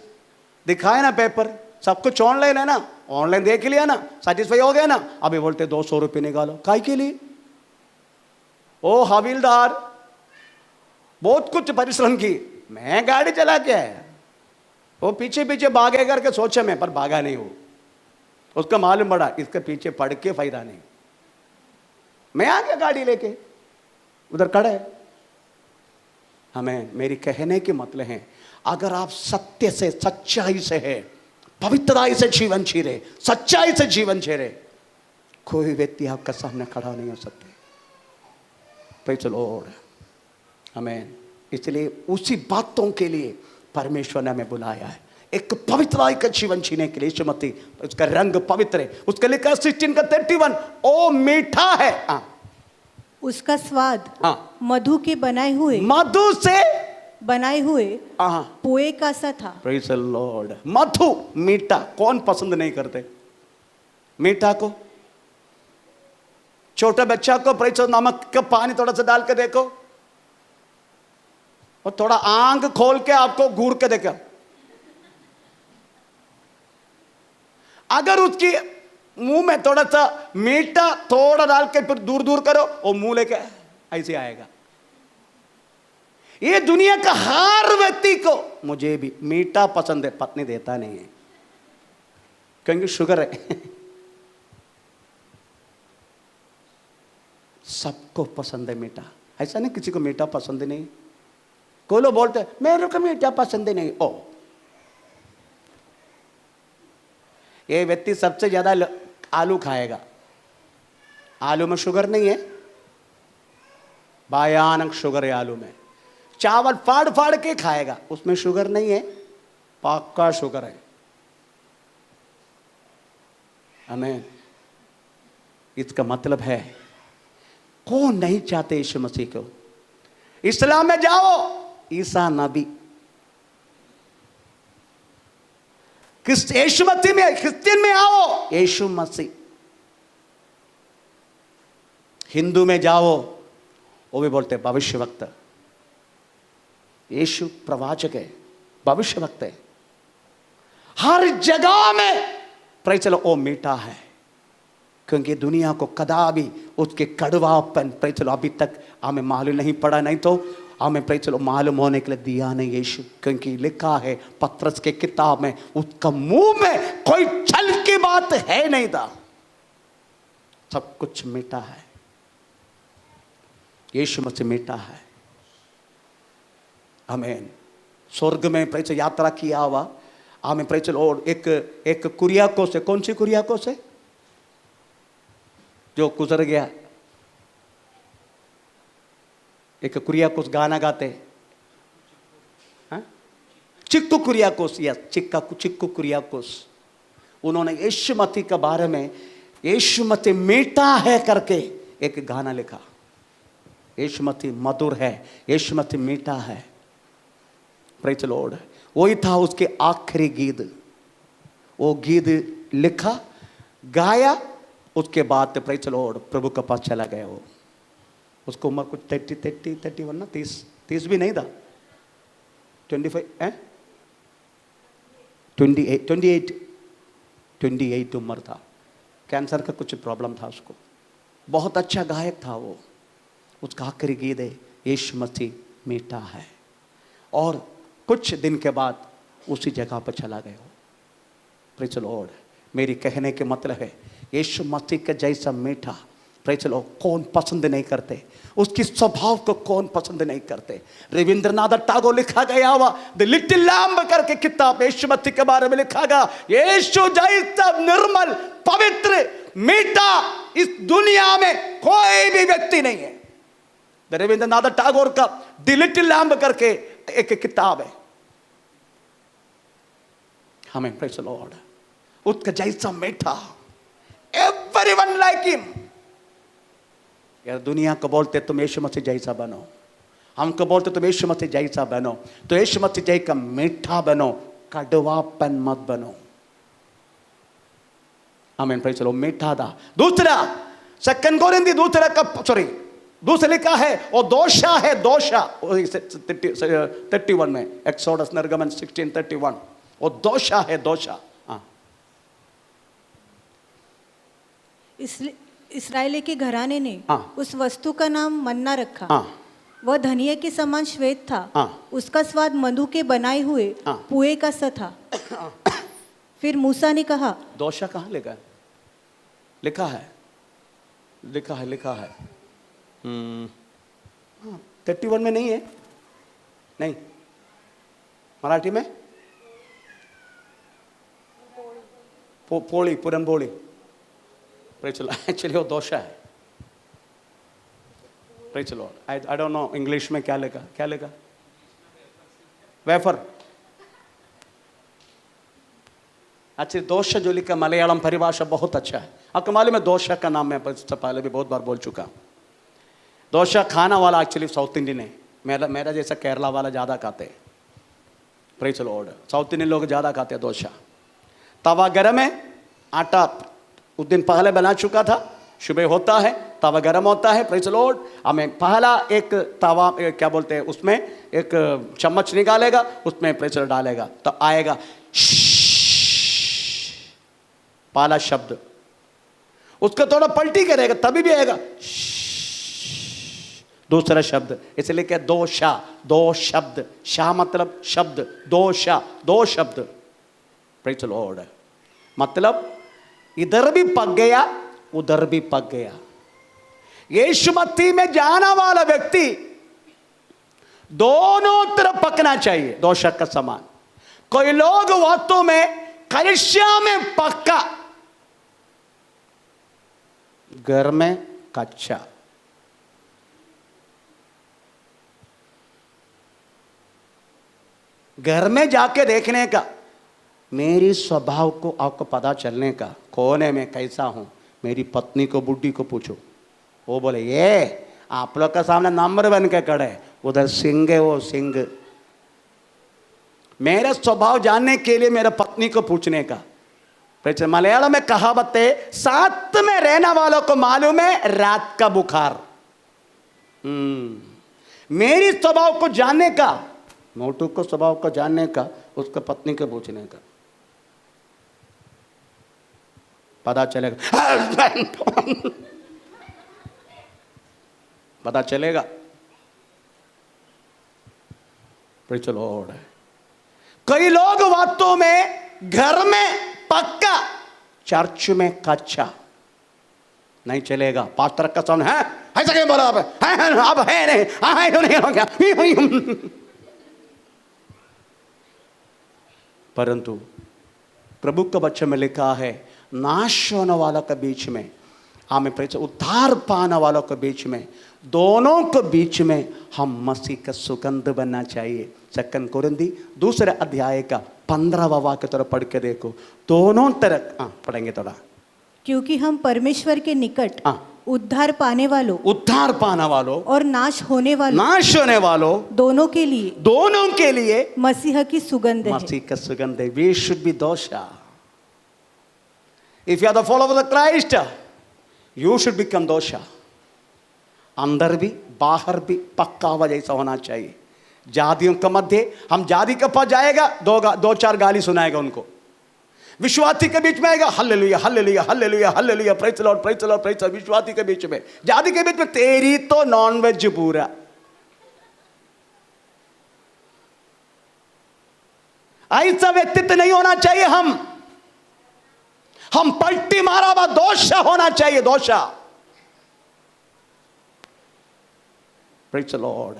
दिखाया ना पेपर, सब कुछ ऑनलाइन है ना, ऑनलाइन देख लिया ना, सेटिस्फाई हो गया ना। अभी बोलते 200 रुपये निकालो, काय के लिए? ओ हवलदार, बहुत कुछ परिश्रम की, मैं गाड़ी चला के आया, वो पीछे पीछे भागे करके सोचा मैं, पर भागा नहीं वो, उसका मालूम पड़ा इसके पीछे पड़ के फायदा नहीं। मैं आ गया गाड़ी लेके, उधर खड़ा है। हमें, मेरी कहने के मतलब है, अगर आप सत्य से, सच्चाई से है, पवित्रता से जीवन जी रहे, सच्चाई से जीवन जी रहे, कोई व्यक्ति आपका सामने खड़ा नहीं हो सकते। प्रेज़ द लॉर्ड, आमीन। इसलिए उसी बातों के लिए परमेश्वर ने हमें बुलाया है, एक पवित्रता का जीवन जीने के लिए। यीशु मसीह, उसका रंग पवित्र है, उसका लिखा 16:31, ओ मीठा है, उसका स्वाद हाँ, मधु के बनाए हुए, मधु से बनाए हुए हाँ, पोए का सा था। Praise the Lord. मधु, मीठा, कौन पसंद नहीं करते मीठा को? छोटा बच्चा को प्रेज़ द, नमक का पानी थोड़ा सा डाल के देखो, और थोड़ा आंख खोल के आपको घूर के देखो, अगर उसकी मुंह में थोड़ा सा मीठा थोड़ा डाल के फिर दूर दूर करो, वो मुंह लेके ऐसे आएगा। ये दुनिया का हर व्यक्ति को, मुझे भी मीठा पसंद है, पत्नी देता नहीं है क्योंकि शुगर है। सबको पसंद है मीठा, ऐसा नहीं किसी को मीठा पसंद नहीं। कोई लोग बोलते मेरे को मीठा पसंद नहीं। ओ, ये व्यक्ति सबसे ज्यादा आलू खाएगा, आलू में शुगर नहीं है, भयानक शुगर है आलू में। चावल फाड़ फाड़ के खाएगा, उसमें शुगर नहीं है, पक्का शुगर है। आमीन। इसका मतलब है, कौन नहीं चाहते यीशु मसीह को? इस्लाम में जाओ, ईसा नबी। यीशु मसीह में, क्रिश्चियन में आओ, यीशु मसीह। हिंदू में जाओ, वो भी बोलते भविष्य वक्ता। यीशु प्रवाचक है, भविष्य वक्ता है। हर जगह में प्रेज़ द लॉर्ड, ओ मीठा है, क्योंकि दुनिया को कदापि उसके कड़वापन प्रेज़ द लॉर्ड अभी तक हमें मालूम नहीं पड़ा। नहीं तो हमें प्रेज चलो मालूम होने के लिए दिया नहीं यीशु, क्योंकि लिखा है पत्रस के किताब में, उसका मुंह में कोई छल की बात है नहीं था, सब कुछ मीठा है, यीशु मसीह मीठा है। आमीन। स्वर्ग में प्रेज यात्रा किया हुआ हमें प्रेज चलो, और एक कुरियाकोस से, कौन सी कुरियाकोस से जो गुजर गया, एक कुरियाकोस गाना गाते, हाँ? चिक्कू कुरियाकोस, या चिक्कू कुरियाकोस, उन्होंने यीशु मसीह के बारे में यीशु मसीह मीठा है करके एक गाना लिखा। यीशु मसीह मधुर है, यीशु मसीह मीठा है। Praise Lord. वही था उसके आखिरी गीत, वो गीत लिखा, गाया, उसके बाद प्रेज लॉर्ड प्रभु के पास चला गया। वो उसको उम्र कुछ 31 ना, 30 भी नहीं था, 28 उम्र था। कैंसर का कुछ प्रॉब्लम था उसको। बहुत अच्छा गायक था वो। उसका आखिरी गीत है यीशु मसीह मीठा है। और कुछ दिन के बाद उसी जगह पर चला गया। Praise the Lord. मेरी कहने के मतलब है यीशु मसीह के जैसा मीठा प्रेज द लॉर्ड कौन पसंद नहीं करते, उसकी स्वभाव को कौन पसंद नहीं करते। रविंद्रनाथ टैगोर लिखा गया हुआ द लिटिल लैम्ब करके किताब यीशु मसीह के बारे में लिखा गया, यीशु जैसा निर्मल पवित्र मीठा इस दुनिया में कोई भी व्यक्ति नहीं है। रविंद्रनाथ टैगोर का द लिटिल लैम्ब करके एक किताब है। हमें प्रेज द लॉर्ड उसका जैसा मीठा, एवरीवन लाइक हिम। यार दुनिया को बोलते तुम यीशु मसीह जैसा बनो, हमको बोलते तुम यीशु मसीह जैसा बनो, तो यीशु मसीह जैसा मीठा बनो, कड़वापन मत बनो। हमें प्रेज द लॉर्ड मीठा था। दूसरा 2 कोरिन्थी दूसरा लिखा है वो दोषा है, दोषा 31 में, एक्सोडस निर्गमन 16:31, वो दोषा है, दोषा। हाँ। इस्राएली के घराने ने हाँ। उस वस्तु का नाम मन्ना रखा। हाँ। वह धनिये के समान श्वेत था। हाँ। उसका स्वाद मधु के बनाए हुए हाँ। पुए का सा था। फिर मूसा ने कहा, दोषा कहाँ लिखा है? लिखा है 31 में नहीं है, नहीं, मराठी में पोली, पुरन पोली। एक्चुअली वो दोषा है। Praise the Lord. I don't know English में क्या लिखा, वेफर। अच्छा, दोष जो लिखा मलयालम परिभाषा बहुत अच्छा है। आपको मालूम है दोषा का नाम मैं पहले भी बहुत बार बोल चुका। दोषा खाना वाला एक्चुअली साउथ इंडियन है। मेरा जैसा केरला वाला ज़्यादा खाते हैं। Praise the Lord. South Indian लोग ज़्यादा खाते हैं दोषा। तवा गरम है, आटा उस दिन पहले बना चुका था, सुबह होता है, तवा गरम होता है। Praise the lord. हमें पहला एक तवा क्या बोलते हैं, उसमें एक चम्मच निकालेगा, उसमें प्रेशर डालेगा तो आएगा पहला शब्द। उसको थोड़ा पलटी करेगा तभी भी आएगा दूसरा शब्द। इसलिए क्या दोषा, दो शब्द, शा मतलब शब्द, दोषा दो शब्द। Praise the Lord. मतलब इधर भी पक गया, उधर भी पक गया। यीशु मसीह में जाना वाला व्यक्ति दोनों तरफ पकना चाहिए, दोषा का समान। कोई लोग वास्तव में कलिसिया में पक्का, घर में कच्चा। घर में जाके देखने का, मेरी स्वभाव को आपको पता चलने का, कौन है मैं, कैसा हूं। मेरी पत्नी को, बुढ़ी को पूछो, वो बोले ये आप लोग का सामने नंबर बन के खड़े, उधर सिंह है, वो सिंह। मेरा स्वभाव जानने के लिए मेरा पत्नी को पूछने का। मलयालम में कहावत है, साथ में रहने वालों को मालूम है रात का बुखार। मेरी स्वभाव को जानने का, मोटू को स्वभाव को जानने का, उसको पत्नी को पूछने का पता चलेगा। पता चलेगा। Praise the Lord. कई लोग वास्तव में घर में पक्का, चर्च में कच्चा। नहीं चलेगा, पास्टर का साउंड है, ऐसा क्यों बोला? अब है नहीं, नहीं हो गया। परंतु प्रभु का वचन में लिखा है, नाश होने वालों के बीच में, हमें उद्धार पाने वालों के बीच में, दोनों के बीच में हम मसीह का सुगंध बनना चाहिए। 2 कोरिन्थी 2 अध्याय का 15वां वाक्य तरफ पढ़ के देखो। दोनों तरफ पढ़ेंगे थोड़ा। क्योंकि हम परमेश्वर के निकट उद्धार पाने वालों और नाश होने वालों दोनों के लिए मसीह की सुगंध है। मसीह का सुगंध है। We should be dosha. If you are the follower of Christ, you should become dosha. अंदर भी बाहर भी पक्का हुआ जैसा होना चाहिए। जातियों के मध्य हम जाति के पास जाएगा, 2-4 गाली सुनाएगा उनको। विश्वासी के बीच में आएगा, hallelujah hallelujah hallelujah hallelujah, praise the Lord praise the Lord praise the Lord. विश्वासी के बीच में, जाति के बीच में तेरी तो नॉनवेज पूरा। ऐसा व्यक्तित्व नहीं होना चाहिए। हम पलटी मारा हुआ दोषा होना चाहिए, दोषा। Praise the lord.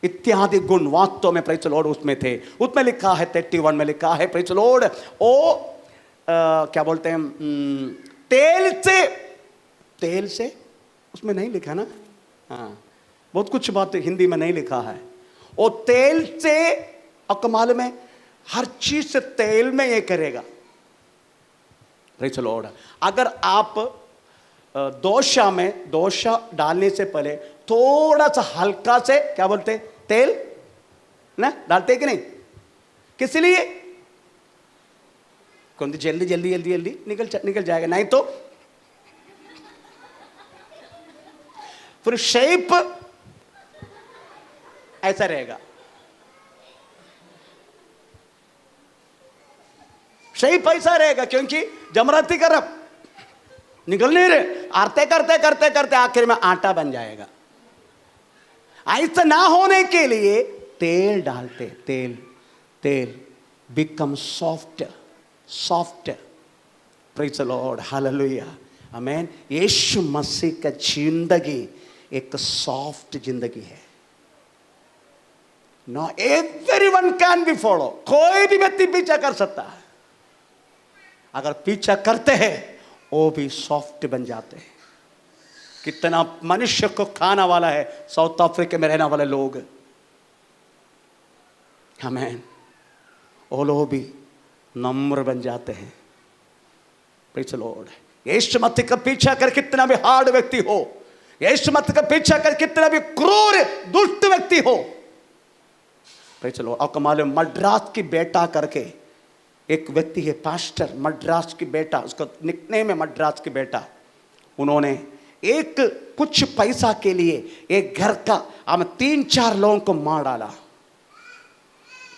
इत्यादि गुण वास्तव में प्रेज़ द लॉर्ड उसमें थे। उसमें लिखा है 31 में लिखा है, प्रेज़ द लॉर्ड, ओ क्या बोलते हैं, तेल से उसमें नहीं लिखा ना, हाँ बहुत कुछ बात हिंदी में नहीं लिखा है। वो तेल से अकमाल में हर चीज से तेल में ये करेगा। Praise the Lord. अगर आप दोषा डालने से पहले थोड़ा सा हल्का से क्या बोलते तेल ना डालते कि नहीं, किस लिए? कौन जल्दी जल्दी जल्दी जल्दी निकल जाएगा, नहीं तो फिर शेप ऐसा रहेगा। शेप ऐसा रहेगा क्योंकि जमराती कर निकल नहीं रहे, आरते करते करते करते आखिर में आटा बन जाएगा। ऐसा ना होने के लिए तेल डालते, तेल become soft. Praise the lord hallelujah amen. Yeshu Masih का जिंदगी एक सॉफ्ट जिंदगी है। No everyone can be follow, कोई भी व्यक्ति पीछा कर सकता है। अगर पीछा करते हैं वो भी सॉफ्ट बन जाते हैं। कितना मनुष्य को खाना वाला है साउथ अफ्रीका में रहने वाले लोग, आमेन, वो लोग भी नम्र बन जाते हैं। Praise the lord. Yeshu Masih का पीछा कर कितना भी हार्ड व्यक्ति हो, यीशु मसीह का पीछा कर कितना भी क्रूर दुष्ट व्यक्ति हो, प्रेज़ द लॉर्ड। आपको मालूम मद्रास की बेटा करके एक व्यक्ति है, पास्टर, मद्रास की बेटा, उसका निकनेम है मद्रास की बेटा। उन्होंने एक कुछ पैसा के लिए एक घर का हम 3-4 लोगों को मार डाला।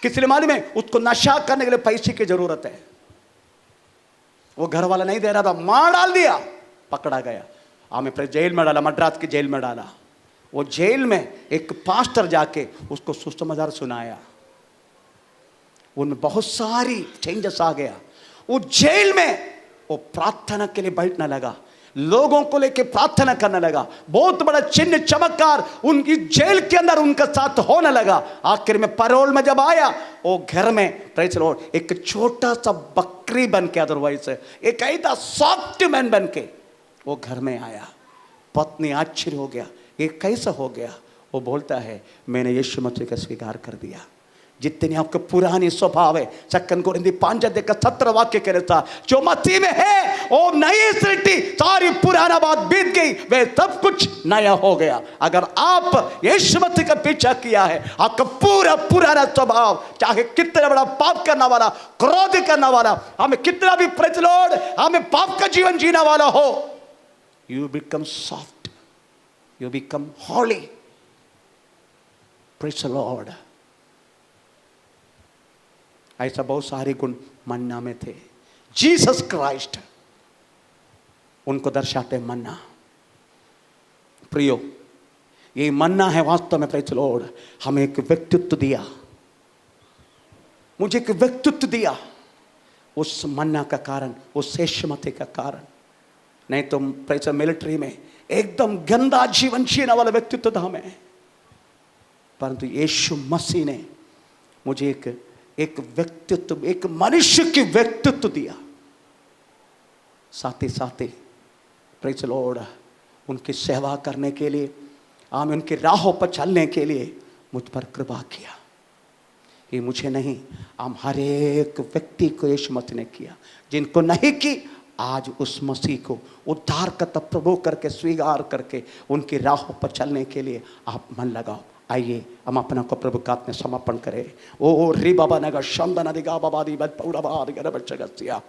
किस लिए मालूम है? उसको नशा करने के लिए पैसे की जरूरत है, वो घर वाला नहीं दे रहा था, मार डाल दिया, पकड़ा गया, हमें फिर जेल में डाला, मद्रास की जेल में डाला। वो जेल में एक पास्टर जाके उसको सुसमाचार सुनाया, उनमें बहुत सारी चेंजेस आ गया। वो जेल में वो प्रार्थना के लिए बैठने लगा, लोगों को लेके प्रार्थना करने लगा, बहुत बड़ा चिन्ह चमत्कार उनकी जेल के अंदर उनके साथ होने लगा। आखिर में पैरोल में जब आया, वो घर में प्रेज़ द लॉर्ड एक छोटा सा बकरी बन के, अदरवाइज एक ऐसा सॉफ्ट मैन बन के वो घर में आया। पत्नी आश्चर्य हो गया, ये कैसा हो गया? वो बोलता है, मैंने यीशु मसीह का स्वीकार कर दिया। जितनी आपके पुरानी स्वभाव है, 2 कोरिन्थी 5:17 वाक्य के अनुसार, जो मसीह में है वो नई सृष्टि, सारी पुराना बात बीत गई, वे सब कुछ नया हो गया। अगर आप यीशु मसीह का पीछा किया है, आपका पूरा पुराना स्वभाव, चाहे कितना बड़ा पाप करने वाला, क्रोध करने वाला, हमें कितना भी प्रेज़ द लॉर्ड हमें पाप का जीवन जीना वाला हो, you become soft, you become holy. Praise the lord. ऐसा बहुत सारे गुण मन्ना में थे। जीसस क्राइस्ट उनको दर्शाते मन्ना। प्रियो, ये मन्ना है वास्तव में, प्रेज़ द लॉर्ड, हमें एक व्यक्तित्व दिया, मुझे एक व्यक्तित्व दिया उस मन्ना का कारण, उस यीशुमती का कारण। नहीं तो पैसा मिलिट्री में एकदम गंदा जीवन जीने वाला व्यक्तित्व था मैं, परंतु यीशु मसीह ने मुझे एक व्यक्तित्व, एक मनुष्य की व्यक्तित्व दिया। साथ ही प्रेज़ द लॉर्ड, उनकी सेवा करने के लिए, उनकी राहों पर चलने के लिए मुझ पर कृपा किया। ये मुझे नहीं, हर एक व्यक्ति को यीशु मसीह ने किया। जिनको नहीं की, आज उस मसीह को उद्धारकर्ता प्रभु करके स्वीकार करके उनकी राहों पर चलने के लिए आप मन लगाओ। आइए हम अपना को प्रभु का में समर्पण करें। ओ री बाबा नगर शंदा नदी गा बाबा दी बद पौड़ा बाद गर बच्चा गसिया।